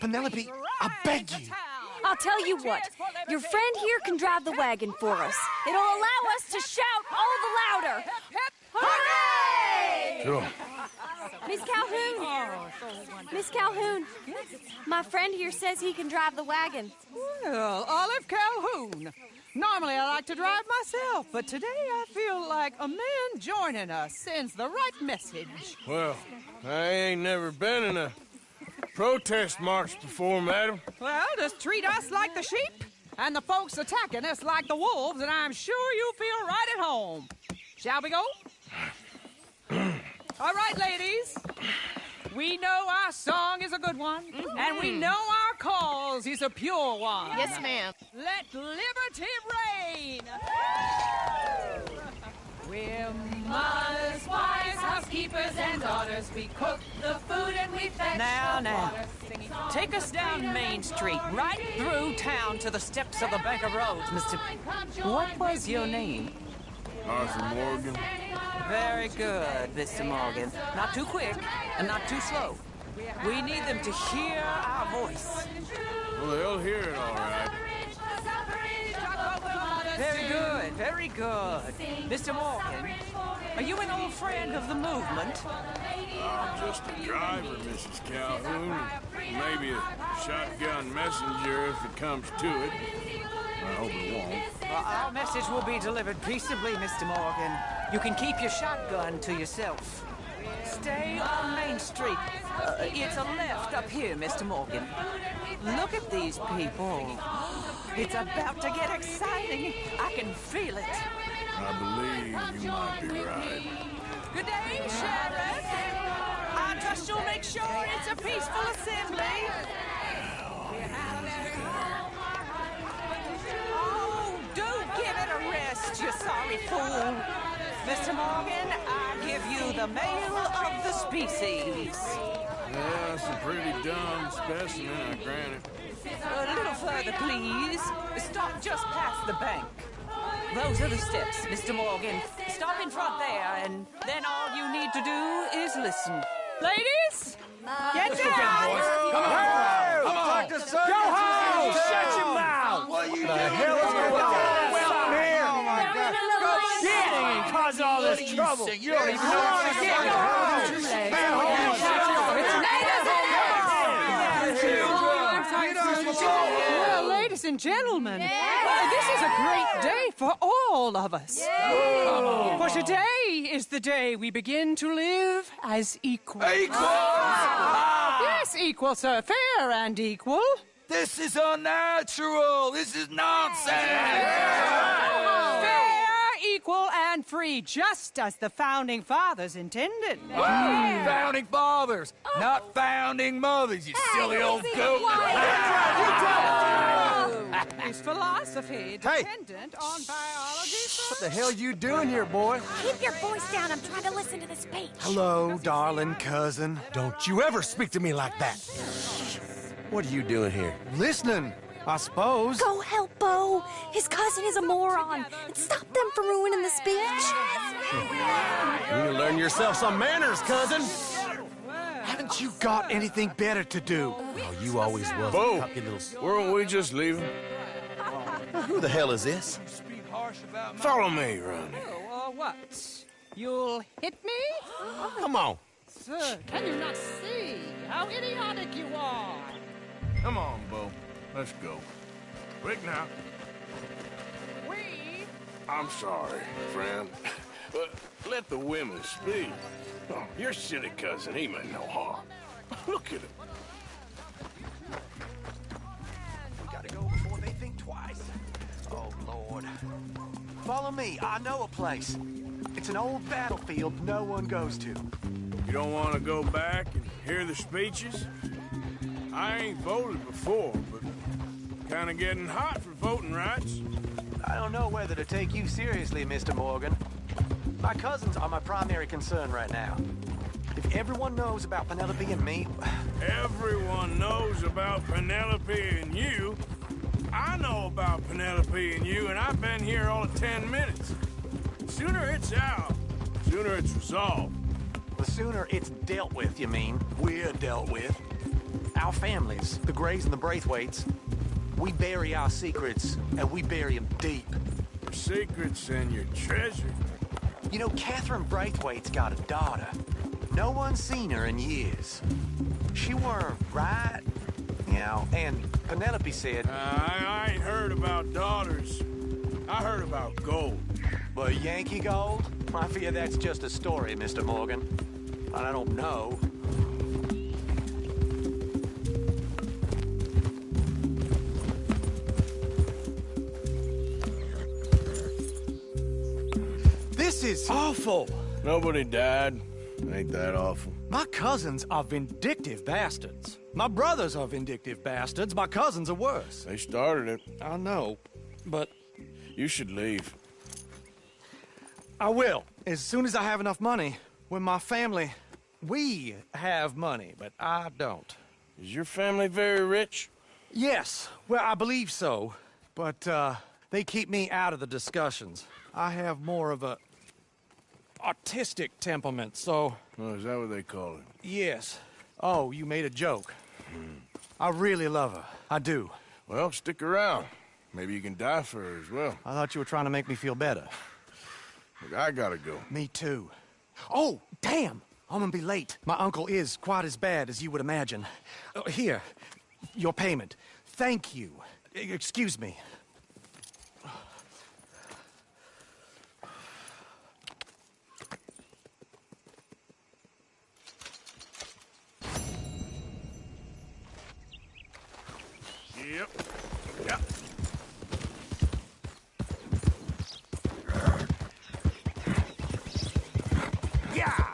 Penelope, I beg you. I'll tell you what. Your friend here can drive the wagon for us. It'll allow us to shout all the louder. Hooray! Sure. Miss Calhoun! Miss Calhoun! My friend here says he can drive the wagon. Well, Olive Calhoun. Normally I like to drive myself, but today I feel like a man joining us sends the right message. Well, I ain't never been in a protest march before, madam. Well, just treat us like the sheep, and the folks attacking us like the wolves, and I'm sure you feel right at home. Shall we go? All right, ladies. We know our song is a good one, and we know our cause is a pure one. Yes, ma'am. Let liberty reign. We're mothers, wives, housekeepers, and daughters. We cook the food and we fetch Now. Take us down Main Street, right through town to the steps of the Bank of Rhodes, Mr. What was your name? Arthur Morgan. Very good, Mr. Morgan. Not too quick and not too slow. We need them to hear our voice. Well, they'll hear it all right. Very good, very good. Mr. Morgan, are you an old friend of the movement? I'm just a driver, Mrs. Calhoun. Maybe a shotgun messenger if it comes to it. I hope it won't. Well, our message will be delivered peaceably, Mr. Morgan. You can keep your shotgun to yourself. Stay on Main Street. It's a left up here, Mr. Morgan. Look at these people. It's about to get exciting. I can feel it. I believe you might be right. Good day, Sheriff. I trust you'll make sure it's a peaceful assembly. Oh, do give it a rest, you sorry fool. Mr. Morgan, I give you the male of the species. Yeah, it's a pretty dumb specimen, I grant it. A little further, please. Stop just past the bank. Those are the steps, Mr. Morgan. Stop in front there, and then all you need to do is listen. Ladies, get Let's down! go down, boys. Come on. Come on. Go home! Shut your mouth! What the hell is going on? Well, here! Oh, my God. Shit! Cause all this trouble. You don't even know what to get. Go Well, ladies and gentlemen, this is a great day for all of us. For today is the day we begin to live as equals. Equals? Yes, Yes, equal, sir. Fair and equal. This is unnatural. This is nonsense. Fair, equal, and free, just as the Founding Fathers intended. Founding Fathers, not founding mothers, you silly old goat. It's philosophy dependent on biology. What the hell you doing here, boy? Keep your voice down. I'm trying to listen to the speech. Hello, darling cousin. Don't you ever speak to me like that. What are you doing here? Listening, I suppose. Go help Bo. His cousin is a moron. And stop them from ruining the speech. You need to learn yourself some manners, cousin. Haven't you got anything better to do? Oh, you always was. Bo, weren't we just leaving? Who the hell is this? Follow me, Ronnie. What? You'll hit me? Come on. Sir, can you not see how idiotic you are? Come on, Bo. Let's go. Quick now. I'm sorry, friend. But let the women speak. Oh, your silly cousin, he meant no harm. Look at him. We gotta go before they think twice. Oh, Lord. Follow me. I know a place. It's an old battlefield no one goes to. You don't want to go back and hear the speeches? I ain't voted before, but kind of getting hot for voting rights. I don't know whether to take you seriously, Mr. Morgan. My cousins are my primary concern right now. If everyone knows about Penelope and me... Everyone knows about Penelope and you. I know about Penelope and you, and I've been here all of 10 minutes. The sooner it's out, the sooner it's resolved. The sooner it's dealt with, you mean? We're dealt with. Our families, the Grays and the Braithwaites, we bury our secrets, and we bury them deep. Your secrets and your treasure. You know, Catherine Braithwaite's got a daughter. No one's seen her in years. She weren't right, you know, and Penelope said... I ain't heard about daughters. I heard about gold. But Yankee gold? I fear that's just a story, Mr. Morgan. I don't know. This is awful. Nobody died. Ain't that awful? My cousins are vindictive bastards. My brothers are vindictive bastards. My cousins are worse. They started it. I know, but... You should leave. I will, as soon as I have enough money. When my family... We have money, but I don't. Is your family very rich? Yes, well, I believe so. But, they keep me out of the discussions. I have more of a... artistic temperament, so... Oh, is that what they call it? Yes. Oh, you made a joke. I really love her. I do. Well, stick around. Maybe you can die for her as well. I thought you were trying to make me feel better. Look, I gotta go. Me too. Oh, damn! I'm gonna be late. My uncle is quite as bad as you would imagine. Here, your payment. Thank you. Excuse me. Yep. Yep. Yeah!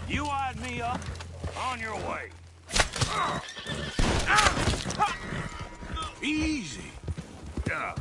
You eyed me up. On your way. Easy. Yeah.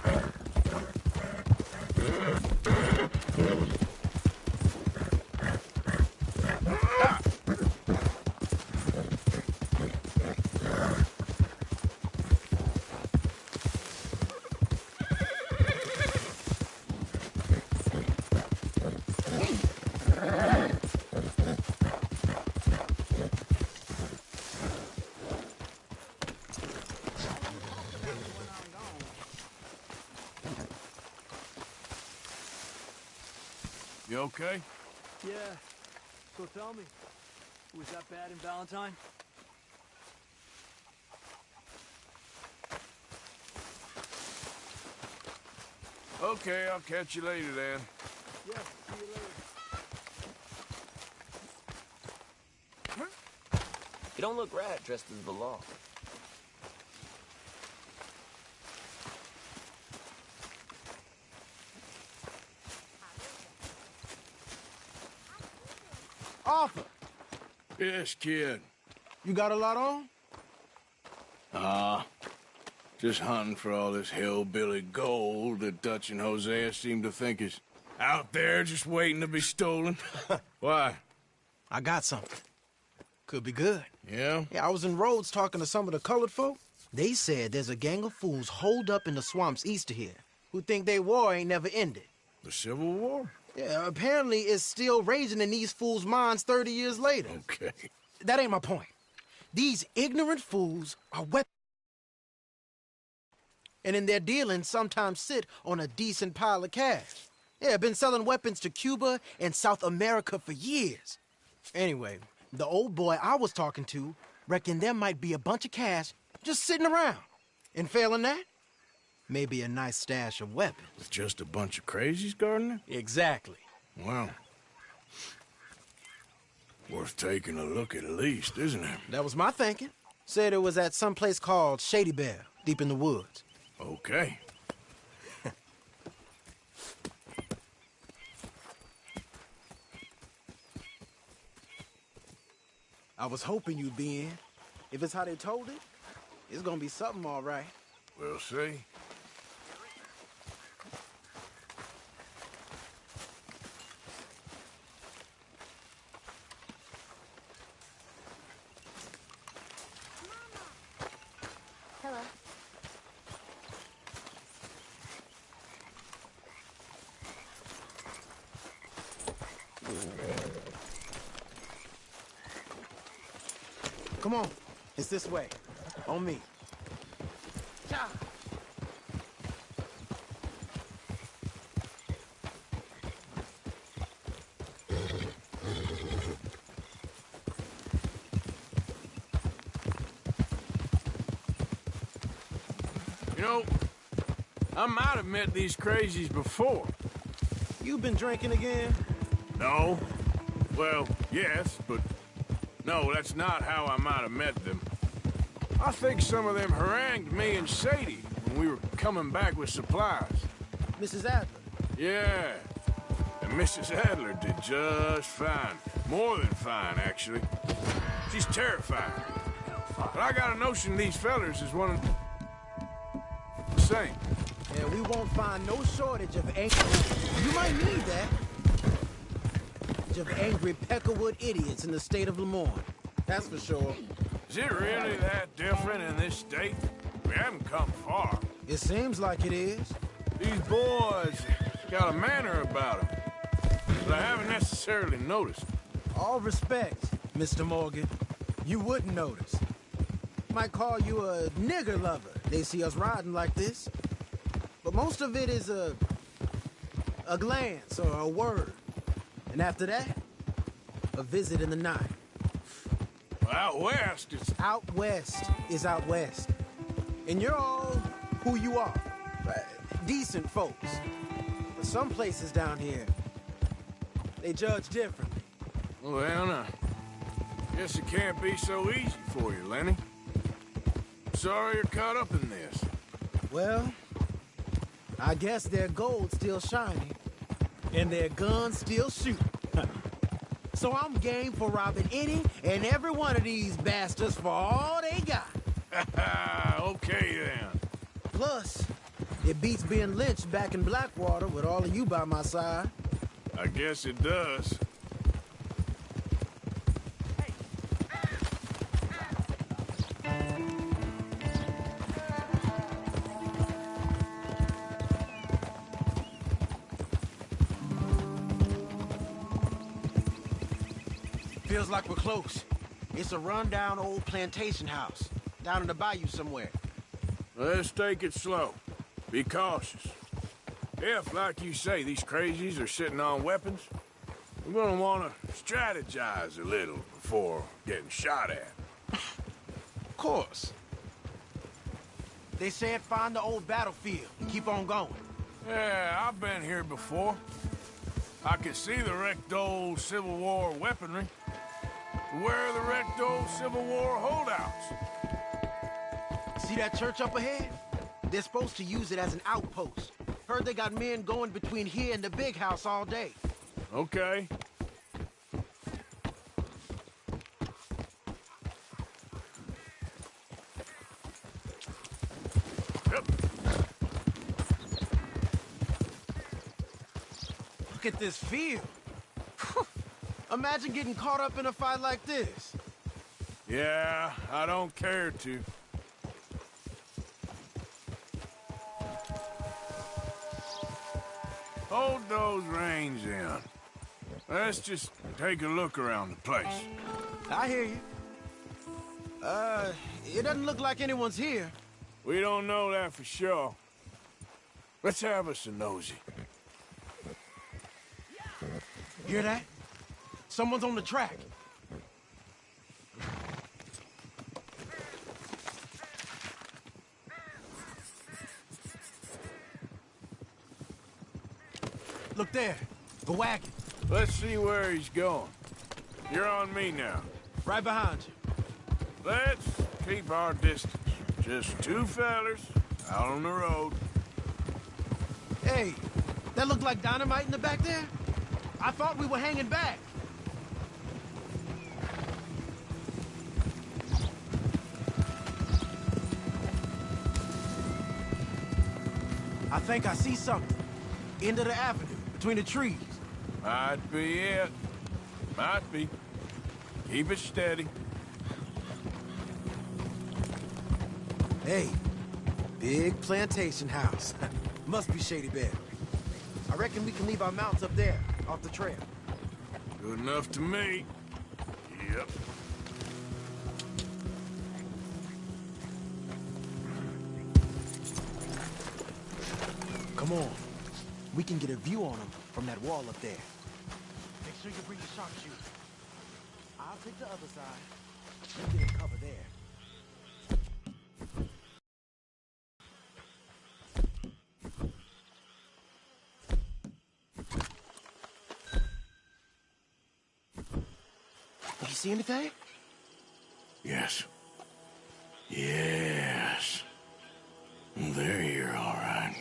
You okay? Yeah. So tell me, was that bad in Valentine? Okay, I'll catch you later then. Yeah, see you later. You don't look right dressed as the law. Arthur! Yes, kid. You got a lot on? Just hunting for all this hillbilly gold that Dutch and Hosea seem to think is out there just waiting to be stolen. Why? I got something. Could be good. Yeah? Yeah, I was in Rhodes talking to some of the colored folk. They said there's a gang of fools holed up in the swamps east of here who think their war ain't never ended. The Civil War? Yeah, apparently it's still raging in these fools' minds 30 years later. Okay. That ain't my point. These ignorant fools are weapons. And in their dealings sometimes sit on a decent pile of cash. Yeah, been selling weapons to Cuba and South America for years. Anyway, the old boy I was talking to reckoned there might be a bunch of cash just sitting around. And failing that, maybe a nice stash of weapons. With just a bunch of crazies guarding it? Exactly. Well, worth taking a look at least, isn't it? That was my thinking. Said it was at some place called Shady Bear, deep in the woods. Okay. I was hoping you'd be in. If it's how they told it, it's gonna be something all right. We'll see. Hello. Come on. It's this way. On me. Cha! You know, I might have met these crazies before. You been drinking again? No. Well, yes, but no, that's not how I might have met them. I think some of them harangued me and Sadie when we were coming back with supplies. Mrs. Adler? Yeah. And Mrs. Adler did just fine. More than fine, actually. She's terrified. But I got a notion these fellers is one of the same. Yeah, we won't find no shortage of angry... You might need that. Of angry Peckerwood idiots in the state of Lemoyne. That's for sure. Is it really that different in this state? We haven't come far. It seems like it is. These boys got a manner about them that I haven't necessarily noticed. All respect, Mr. Morgan. You wouldn't notice. Might call you a nigger lover. They see us riding like this. But most of it is a glance or a word. And after that, a visit in the night. Well, out west, it's... Out west is out west. And you're all who you are. Decent folks. But some places down here, they judge differently. Well, now, guess it can't be so easy for you, Lenny. Sorry you're caught up in this. Well, I guess their gold's still shining, and their guns still shoot. So I'm game for robbing any and every one of these bastards for all they got. Okay, then. Plus, it beats being lynched back in Blackwater with all of you by my side. I guess it does. Feels like we're close. It's a rundown old plantation house, down in the bayou somewhere. Let's take it slow. Be cautious. If, like you say, these crazies are sitting on weapons, we're gonna want to strategize a little before getting shot at. Of course. They said find the old battlefield and keep on going. Yeah, I've been here before. I can see the wrecked old Civil War weaponry. Where are the wrecked old Civil War holdouts? See that church up ahead? They're supposed to use it as an outpost. Heard they got men going between here and the big house all day. Okay. Look at this field. Imagine getting caught up in a fight like this. Yeah, I don't care to. Hold those reins in. Let's just take a look around the place. I hear you. It doesn't look like anyone's here. We don't know that for sure. Let's have us a nosy. Hear that? Someone's on the track. Look there, the wagon. Let's see where he's going. You're on me now. Right behind you. Let's keep our distance. Just two fellers out on the road. Hey, that looked like dynamite in the back there? I thought we were hanging back. I think I see something. End of the avenue, between the trees. Might be it. Might be. Keep it steady. Hey, big plantation house. Must be Shady Bed. I reckon we can leave our mounts up there, off the trail. Good enough to me. Yep. Come on. We can get a view on them from that wall up there. Make sure you bring your sharpshooter. I'll take the other side. You get in cover there. You see anything? Yes. Yes. They're here, all right.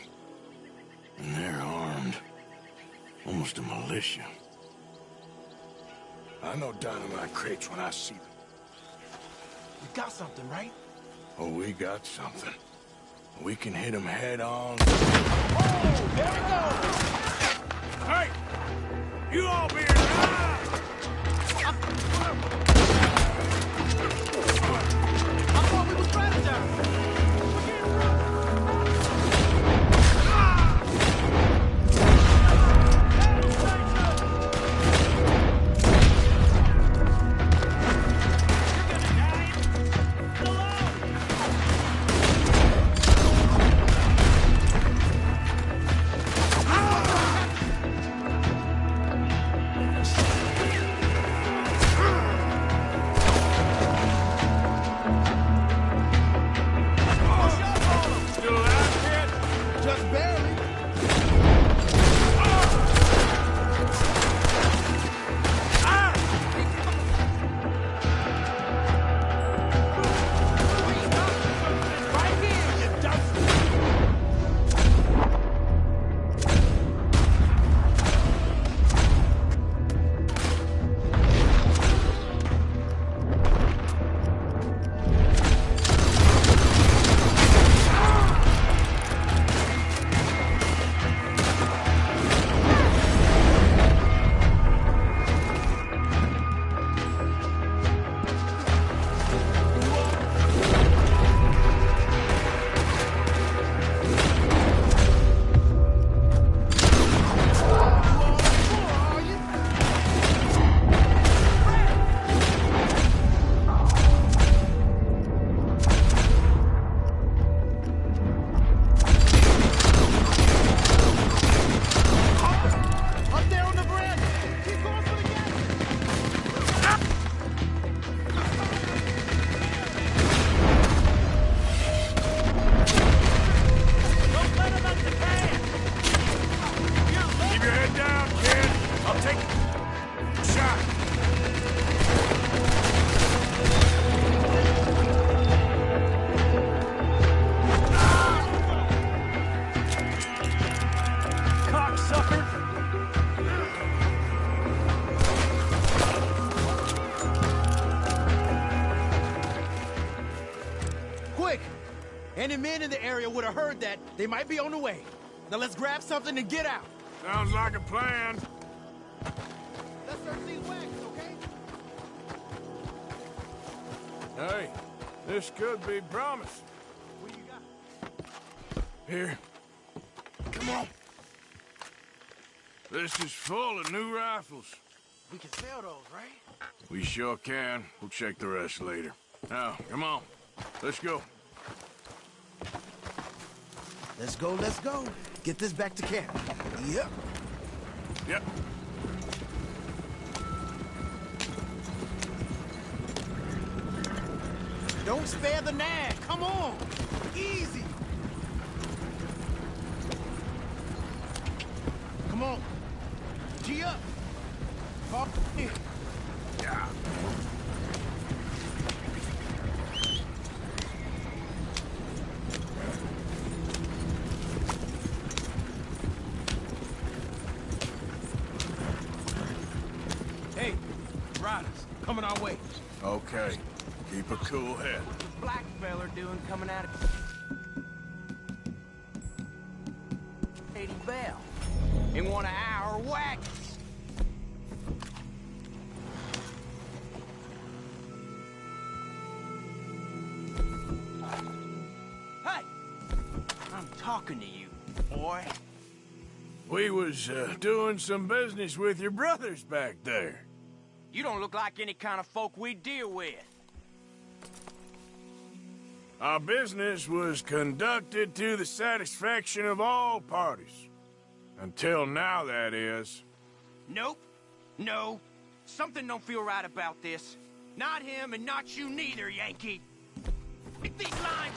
And they're armed. Almost a militia. I know dynamite crates when I see them. We got something, right? Oh, we got something. We can hit them head on. Oh, there we go! Hey! You all be here now! I thought we were strategizing. men in the area would have heard that, they might be on the way. Now let's grab something and get out. Sounds like a plan. Let's search these wagons, okay? Hey, this could be promising. What you got? Here. Come on. This is full of new rifles. We can sell those, right? We sure can. We'll check the rest later. Now, come on. Let's go. Let's go, let's go. Get this back to camp. Yep. Yep. Don't spare the nag. Come on. Easy. Come on. G up. Fall in. Yeah. Hey, riders, coming our way. Okay. Keep a cool head. What's the black feller doing coming out of Katie Bell in one of our wagons? Hey, I'm talking to you, boy. We was doing some business with your brothers back there. You don't look like any kind of folk we deal with. Our business was conducted to the satisfaction of all parties. Until now, that is. Nope. No. Something don't feel right about this. Not him and not you neither, Yankee. Pick these lines.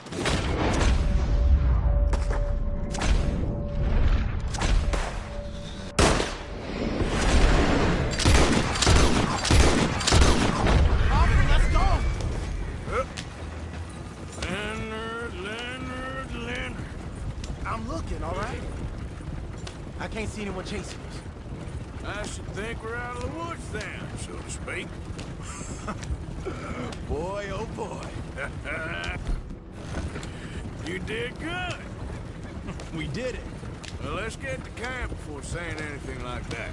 I'm looking, all right? I can't see anyone chasing us. I should think we're out of the woods then, so to speak. Boy, oh boy. You did good. We did it. Well, let's get to camp before saying anything like that.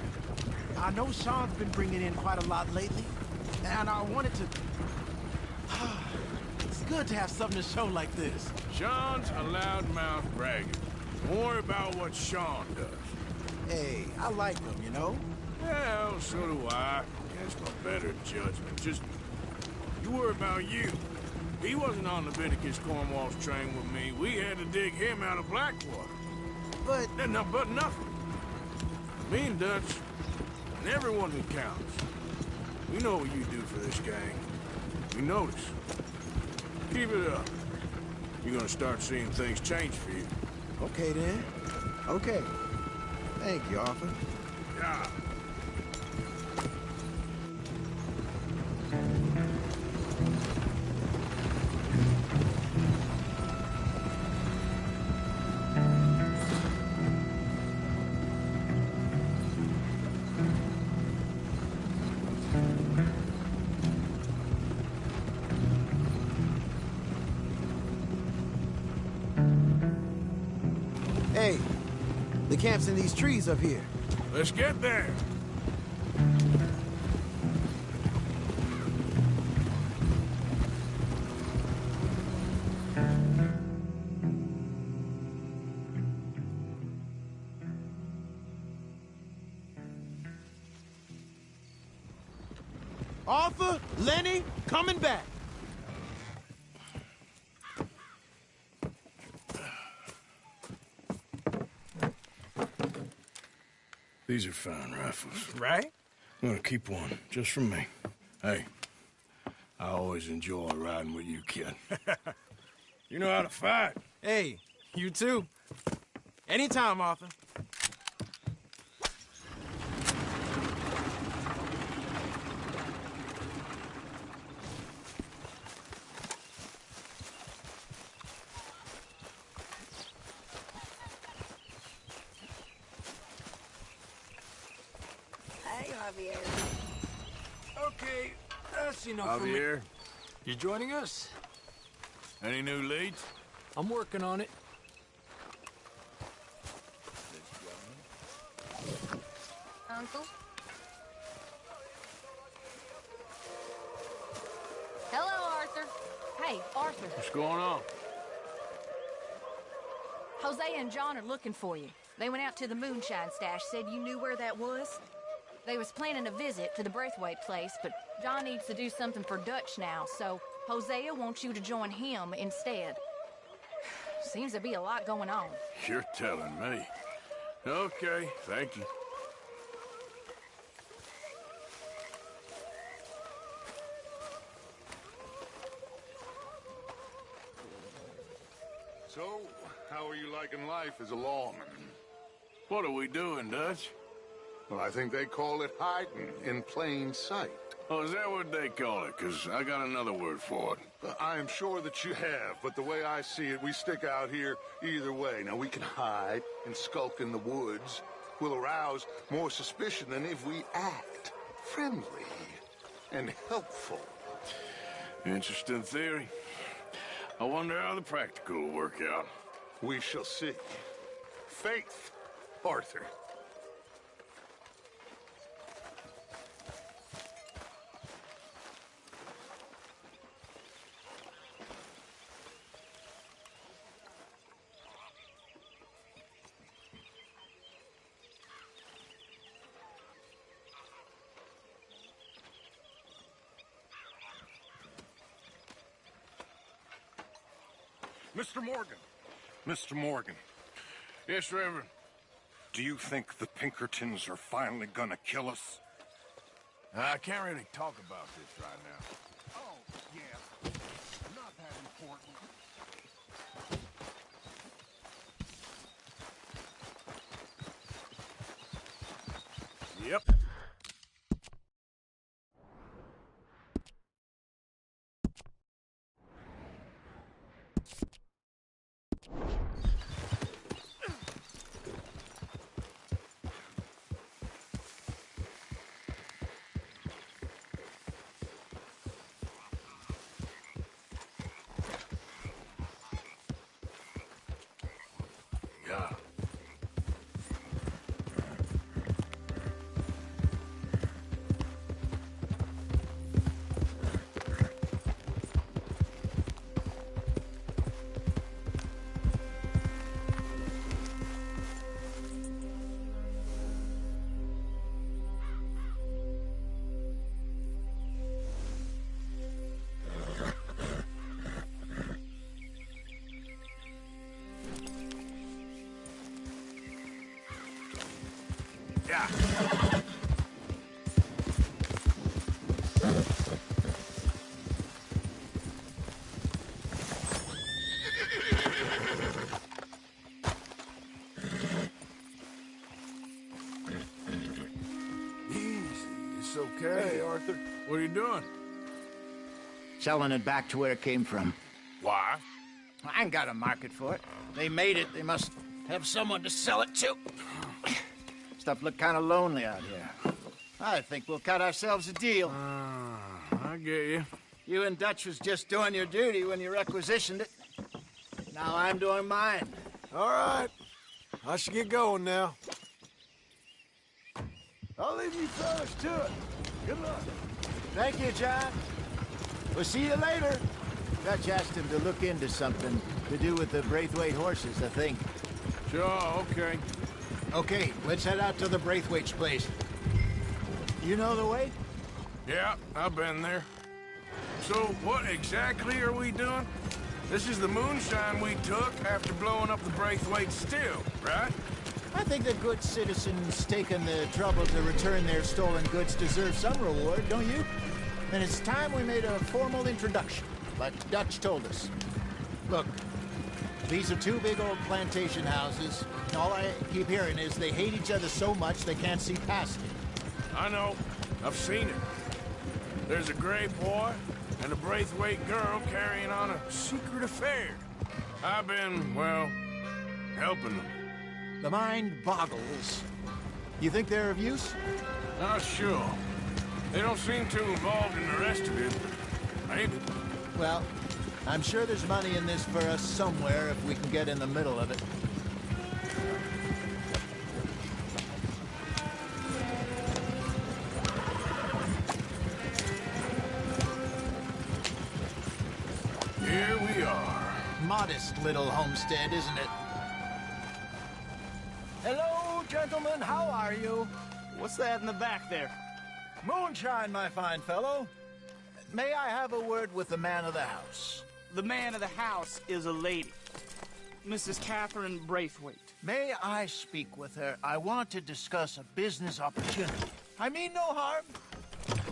I know Sean's been bringing in quite a lot lately, and I wanted to... It's good to have something to show like this. Sean's a loudmouth bragger. Don't worry about what Sean does. Hey, I like him, you know? Well, so do I. Against my better judgment. Just, you worry about you. He wasn't on the Leviticus Cornwall's train with me. We had to dig him out of Blackwater. But nothing. Me and Dutch, and everyone who counts. We know what you do for this gang. We notice. Keep it up. You're gonna start seeing things change for you. Okay, then. Okay. Thank you, Arthur. Yeah. Hey, the camp's in these trees up here. Let's get there. Arthur, Lenny, coming back. These are fine rifles. Right? I'm gonna keep one, just for me. Hey, I always enjoy riding with you, kid. You know how to fight. Hey, you too. Anytime, Arthur. Hey, Javier. Okay, that's enough for me. Javier, you joining us? Any new leads? I'm working on it. Uncle? Hello, Arthur. Hey, Arthur. What's going on? Hosea and John are looking for you. They went out to the moonshine stash, said you knew where that was. They was planning a visit to the Braithwaite place, but John needs to do something for Dutch now, so Hosea wants you to join him instead. Seems to be a lot going on. You're telling me. Okay, thank you. So, how are you liking life as a lawman? What are we doing, Dutch? Well, I think they call it hiding in plain sight. Oh, is that what they call it? 'Cause I got another word for it. I am sure that you have, but the way I see it, we stick out here either way. Now, we can hide and skulk in the woods. We'll arouse more suspicion than if we act friendly and helpful. Interesting theory. I wonder how the practical will work out. We shall see. Faith, Arthur. Mr. Morgan. Mr. Morgan. Yes, Reverend. Do you think the Pinkertons are finally gonna kill us? I can't really talk about this right now. Oh, yeah. Not that important. Yep. Yeah. It's okay. Hey, Arthur. What are you doing? Selling it back to where it came from. Why? I ain't got a market for it. They made it. They must have someone to sell it to. Stuff look kind of lonely out here. I think we'll cut ourselves a deal. I get you. You and Dutch was just doing your duty when you requisitioned it. Now I'm doing mine. All right. I should get going now. I'll leave you fellas to it. Good luck. Thank you, John. We'll see you later. Dutch asked him to look into something to do with the Braithwaite horses, I think. Sure, okay. Okay, let's head out to the Braithwaite's place. You know the way? Yeah, I've been there. So, what exactly are we doing? This is the moonshine we took after blowing up the Braithwaite still, right? I think the good citizens taking the trouble to return their stolen goods deserve some reward, don't you? And it's time we made a formal introduction, like Dutch told us. Look, these are two big old plantation houses, and all I keep hearing is they hate each other so much they can't see past it. I know. I've seen it. There's a gray boy and a Braithwaite girl carrying on a secret affair. I've been, well, helping them. The mind boggles. You think they're of use? Not sure. They don't seem too involved in the rest of it, but maybe. Well, I'm sure there's money in this for us somewhere if we can get in the middle of it. Here we are. Modest little homestead, isn't it? Hello, gentlemen. How are you? What's that in the back there? Moonshine, my fine fellow. May I have a word with the man of the house? The man of the house is a lady. Mrs. Catherine Braithwaite. May I speak with her? I want to discuss a business opportunity. I mean no harm.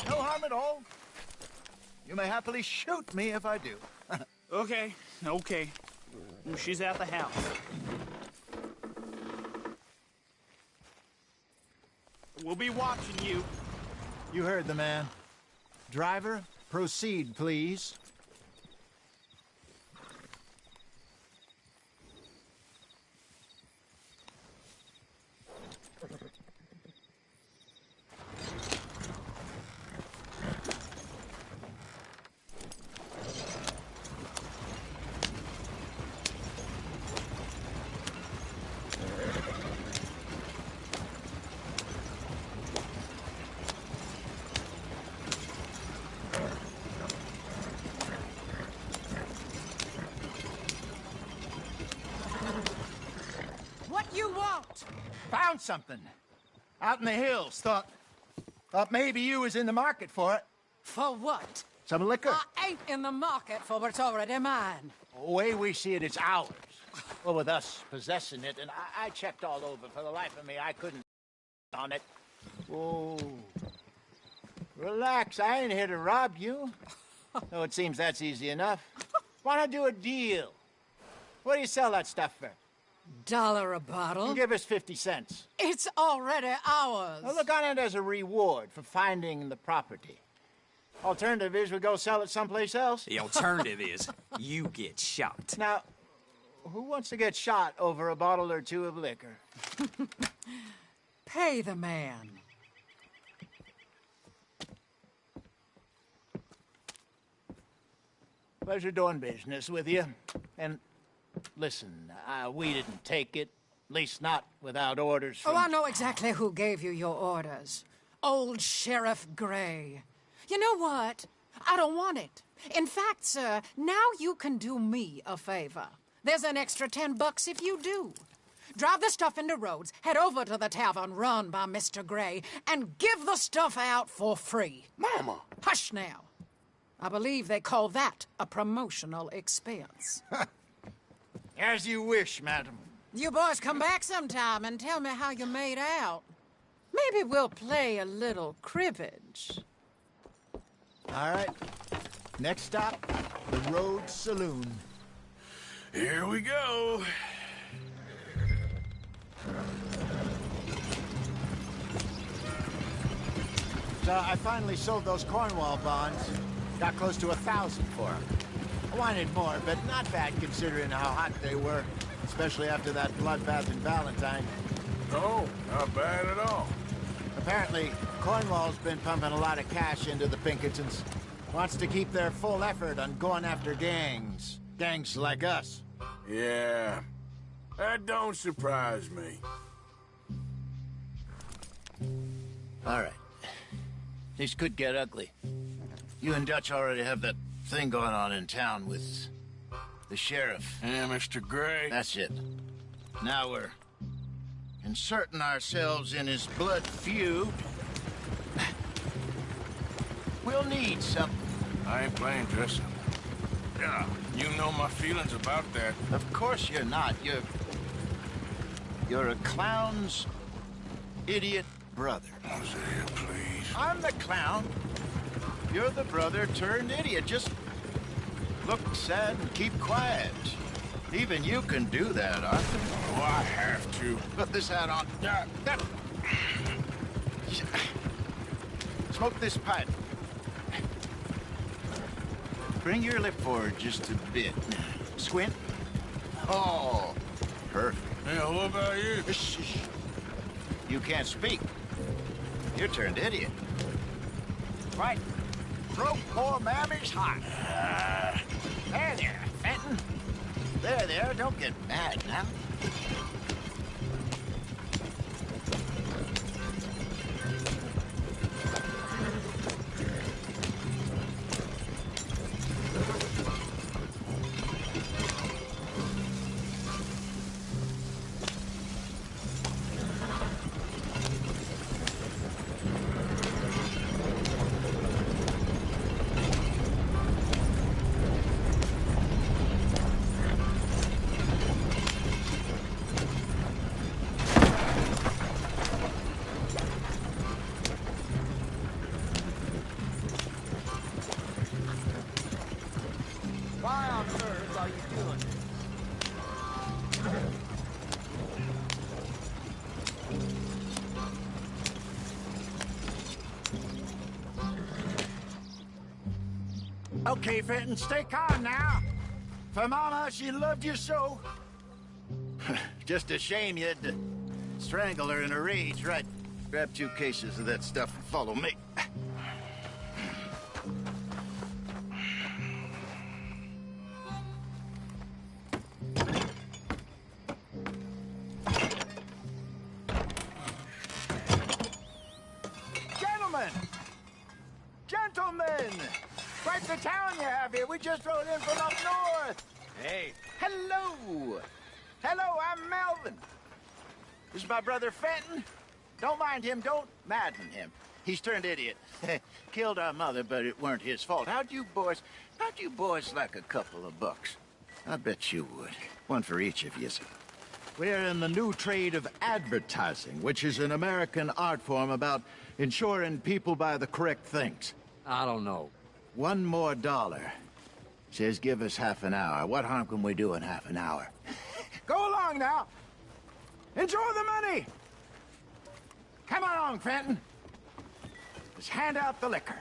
No harm at all. You may happily shoot me if I do. Okay. She's at the house. We'll be watching you. You heard the man. Driver, proceed, please. What you want? Found something. Out in the hills. Thought maybe you was in the market for it. For what? Some liquor. I ain't in the market for what's already mine. The way we see it, it's ours. Well, with us possessing it, and I checked all over. For the life of me, I couldn't on it. Whoa. Relax, I ain't here to rob you. Though it seems that's easy enough. Wanna do a deal? What do you sell that stuff for? $1 a bottle? Give us 50 cents. It's already ours. Well, look on it as a reward for finding the property. Alternative is we go sell it someplace else. The alternative is you get shot. Now, who wants to get shot over a bottle or two of liquor? Pay the man. Pleasure doing business with you. And listen, we didn't take it. At least not without orders from... Oh, I know exactly who gave you your orders. Old Sheriff Gray. You know what? I don't want it. In fact, sir, now you can do me a favor. There's an extra $10 if you do. Drive the stuff into Rhodes, head over to the tavern run by Mr. Gray, and give the stuff out for free. Mama! Hush now. I believe they call that a promotional expense. As you wish, madam. You boys come back sometime and tell me how you made out. Maybe we'll play a little cribbage. All right. Next stop, the Rhodes Saloon. Here we go. So I finally sold those Cornwall bonds. Got close to 1,000 for them. I wanted more, but not bad considering how hot they were, especially after that bloodbath in Valentine. Oh, not bad at all. Apparently, Cornwall's been pumping a lot of cash into the Pinkertons. Wants to keep their full effort on going after gangs. Gangs like us. Yeah, that don't surprise me. All right. This could get ugly. You and Dutch already have that thing going on in town with the sheriff. Yeah, Mr. Gray. That's it. Now we're inserting ourselves in his blood feud. We'll need something. I ain't playing dress up. Yeah, you know my feelings about that. Of course you're not. You're a clown's idiot brother. Hosea, please. I'm the clown. You're the brother turned idiot. Just look sad and keep quiet. Even you can do that, Arthur. Oh, I have to. Put this hat on. Smoke this pipe. Bring your lip forward just a bit. Squint. Oh, perfect. Yeah, what about you? Shh. You can't speak. You're turned idiot. Right. Broke poor mammy's heart. There. There, don't get mad now. Why on earth are you doing this? Okay, Fenton, stay calm now. For Mama, she loved you so. Just a shame you had to strangle her in a rage, right? Grab 2 cases of that stuff and follow me. Gentlemen! Quite the town you have here. We just rode in from up north. Hey. Hello! Hello, I'm Melvin. This is my brother Fenton. Don't mind him. Don't madden him. He's turned idiot. Killed our mother, but it weren't his fault. How'd you boys like a couple of bucks? I bet you would. One for each of you. We're in the new trade of advertising, which is an American art form about ensuring people buy the correct things. I don't know. $1 more. Says give us half an hour. What harm can we do in half an hour? Go along now. Enjoy the money. Come along, Fenton. Let's hand out the liquor.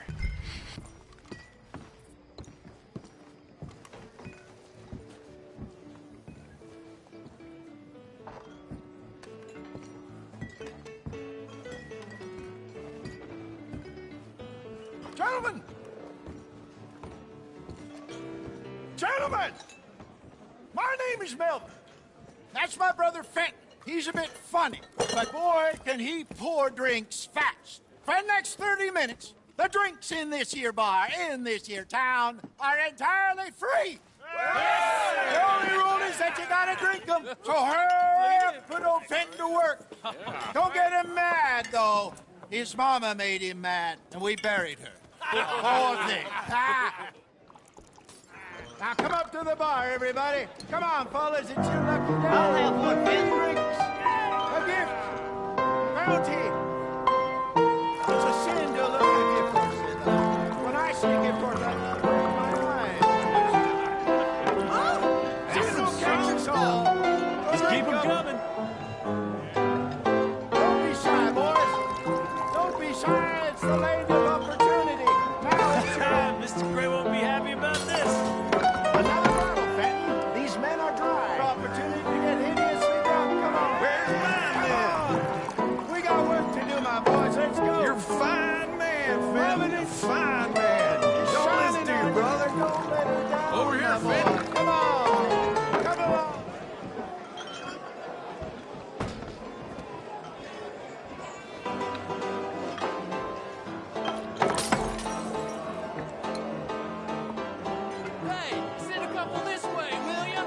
Gentlemen! Gentlemen! My name is Melvin. That's my brother Fenton. He's a bit funny, but boy, can he pour drinks fast. For the next 30 minutes, the drinks in this here bar, in this here town, are entirely free. The only rule is that you gotta drink them. So hurry up, put old Fenton to work. Don't get him mad, though. His mama made him mad, and we buried her. Poor thing. Now come up to the bar, everybody. Come on, fellas, it's your lucky day. I'll have one, drinks, a gift, bounty. It's a sin to look at gift horse. When I see gift horse, I close my eyes. This will catch us all. Just keep them coming. Don't be shy, boys. Don't be shy. It's the lady of opportunity. Now it's time. Mr. Gray won't be happy about this. Another bottle, Fenton. These men are dry. Opportunity to get hideously drunk. Come on. Where's mine, then? We got work to do, my boys. Let's go. You're a fine man, Fenton. You're a fine man. Don't listen to your brother. Don't let her down. Over here, my Fenton. boy. Come on. Come along. Hey, send a couple this way, will ya?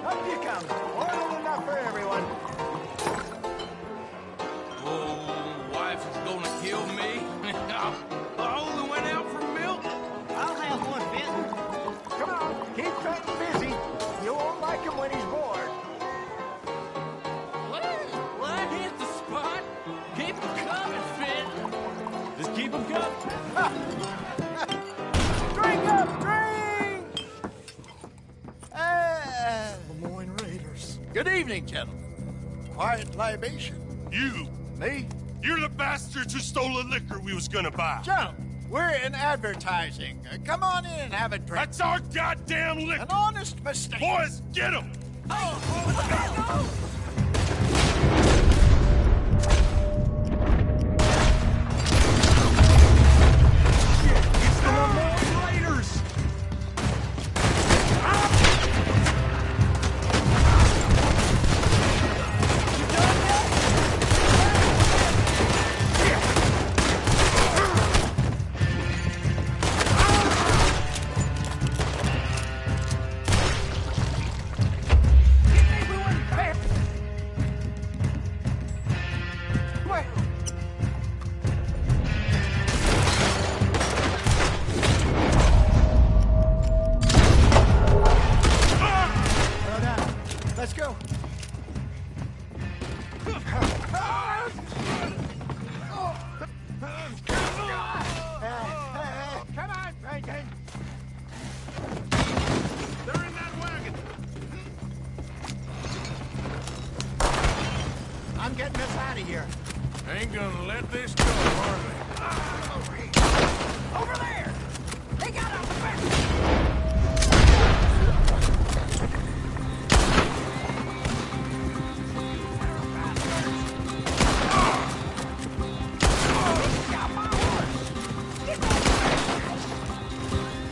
Up you come. More than enough for everyone. Oh, wife is gonna kill me. I only went out for milk. I'll have one, Fenton. Come on, keep Fenton busy. You won't like him when he's bored. What hit the spot? Keep them coming, Finn. Just keep them coming. Drink up, drink! Lemoyne Raiders. Good evening, gentlemen. Quiet libation. You! Me? You're the bastards who stole the liquor we was gonna buy. Gentlemen, we're in advertising. Come on in and have a drink. That's our goddamn liquor! An honest mistake. Boys, get him! It's the Lemoyne Raiders! Come on, Bacon! They're in that wagon! I'm getting us out of here. Ain't gonna let this go, hardly. Over there! They got out the back!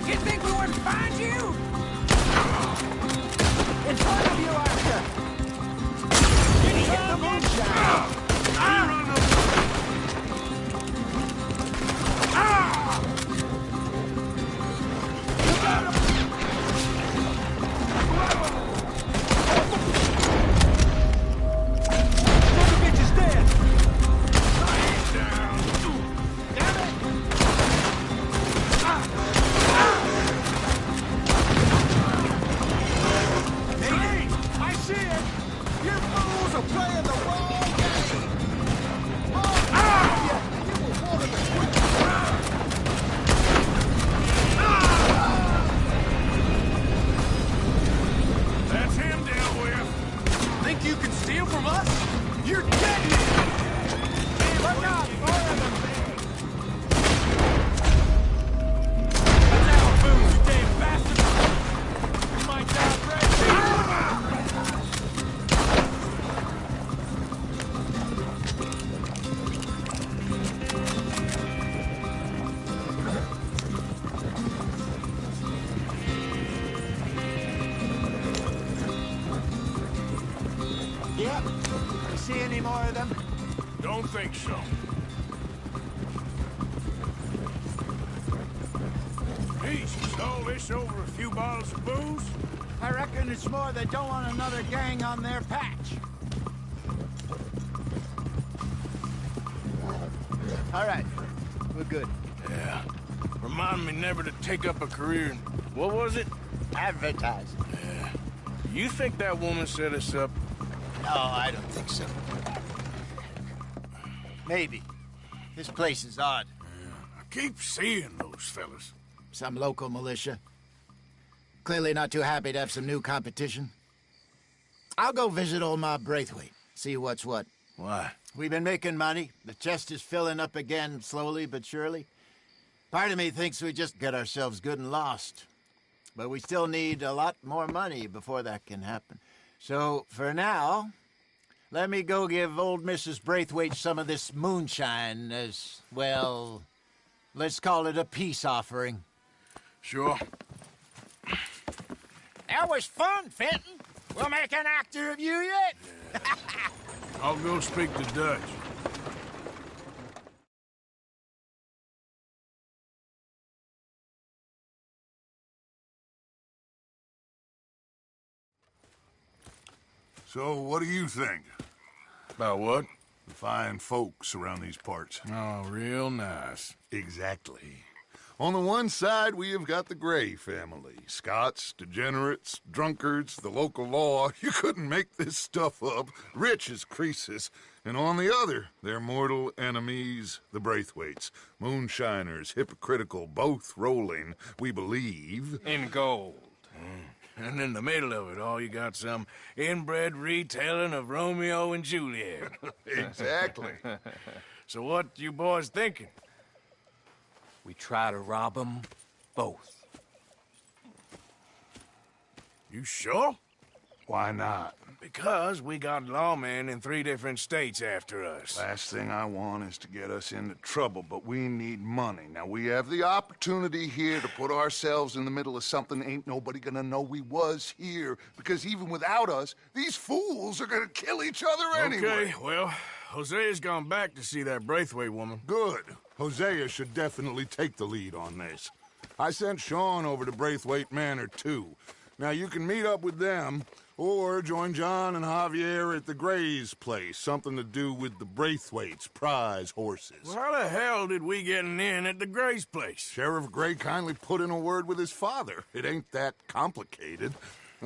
You think we wouldn't find you? In front of you, Arthur! Get the moonshine! I see it! Your fools are playing the wrong game! You were one of the That's him dealt with. Think you can steal from us? You're dead men! Look out! More of them! That's our food, you damn bastard! You might die brave. Yep. You see any more of them? Don't think so. Jeez, is all this over a few bottles of booze? I reckon it's more they don't want another gang on their patch. All right. We're good. Yeah. Remind me never to take up a career in... What was it? Advertising. Yeah. You think that woman set us up? No, I don't think so. Maybe. This place is odd. Yeah. I keep seeing those fellas. Some local militia. Clearly not too happy to have some new competition. I'll go visit old Ma Braithwaite, see what's what. Why? We've been making money. The chest is filling up again, slowly but surely. Part of me thinks we just get ourselves good and lost. But we still need a lot more money before that can happen. So, for now, let me go give old Mrs. Braithwaite some of this moonshine as, well, let's call it a peace offering. Sure. That was fun, Fenton. We'll make an actor of you yet. Yeah. I'll go speak to Dutch. So, what do you think? About what? The fine folks around these parts. Oh, real nice. Exactly. On the one side, we have got the Gray family. Scots, degenerates, drunkards, the local law. You couldn't make this stuff up. Rich as Croesus. And on the other, their mortal enemies, the Braithwaites. Moonshiners, hypocritical, both rolling, we believe, in gold. And in the middle of it all, you got some inbred retelling of Romeo and Juliet. Exactly. So what you boys thinking? We try to rob them both. You sure? Why not? Because we got lawmen in 3 different states after us. Last thing I want is to get us into trouble, but we need money. Now, we have the opportunity here to put ourselves in the middle of something ain't nobody gonna know we was here, because even without us, these fools are gonna kill each other anyway. Okay, well, Hosea's gone back to see that Braithwaite woman. Good. Hosea should definitely take the lead on this. I sent Sean over to Braithwaite Manor, too. Now, you can meet up with them, or join John and Javier at the Gray's place. Something to do with the Braithwaite's prize horses. Well, how the hell did we get in at the Gray's place? Sheriff Gray kindly put in a word with his father. It ain't that complicated.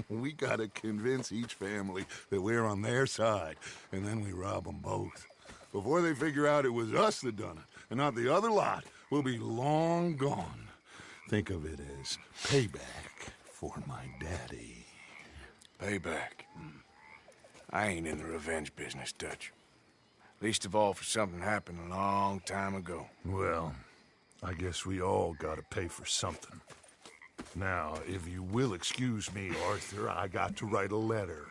We gotta convince each family that we're on their side, and then we rob them both. Before they figure out it was us that done it, and not the other lot, we'll be long gone. Think of it as payback for my daddy. Payback? I ain't in the revenge business, Dutch. Least of all for something happened a long time ago. Well, I guess we all gotta pay for something. Now, if you will excuse me, Arthur, I got to write a letter.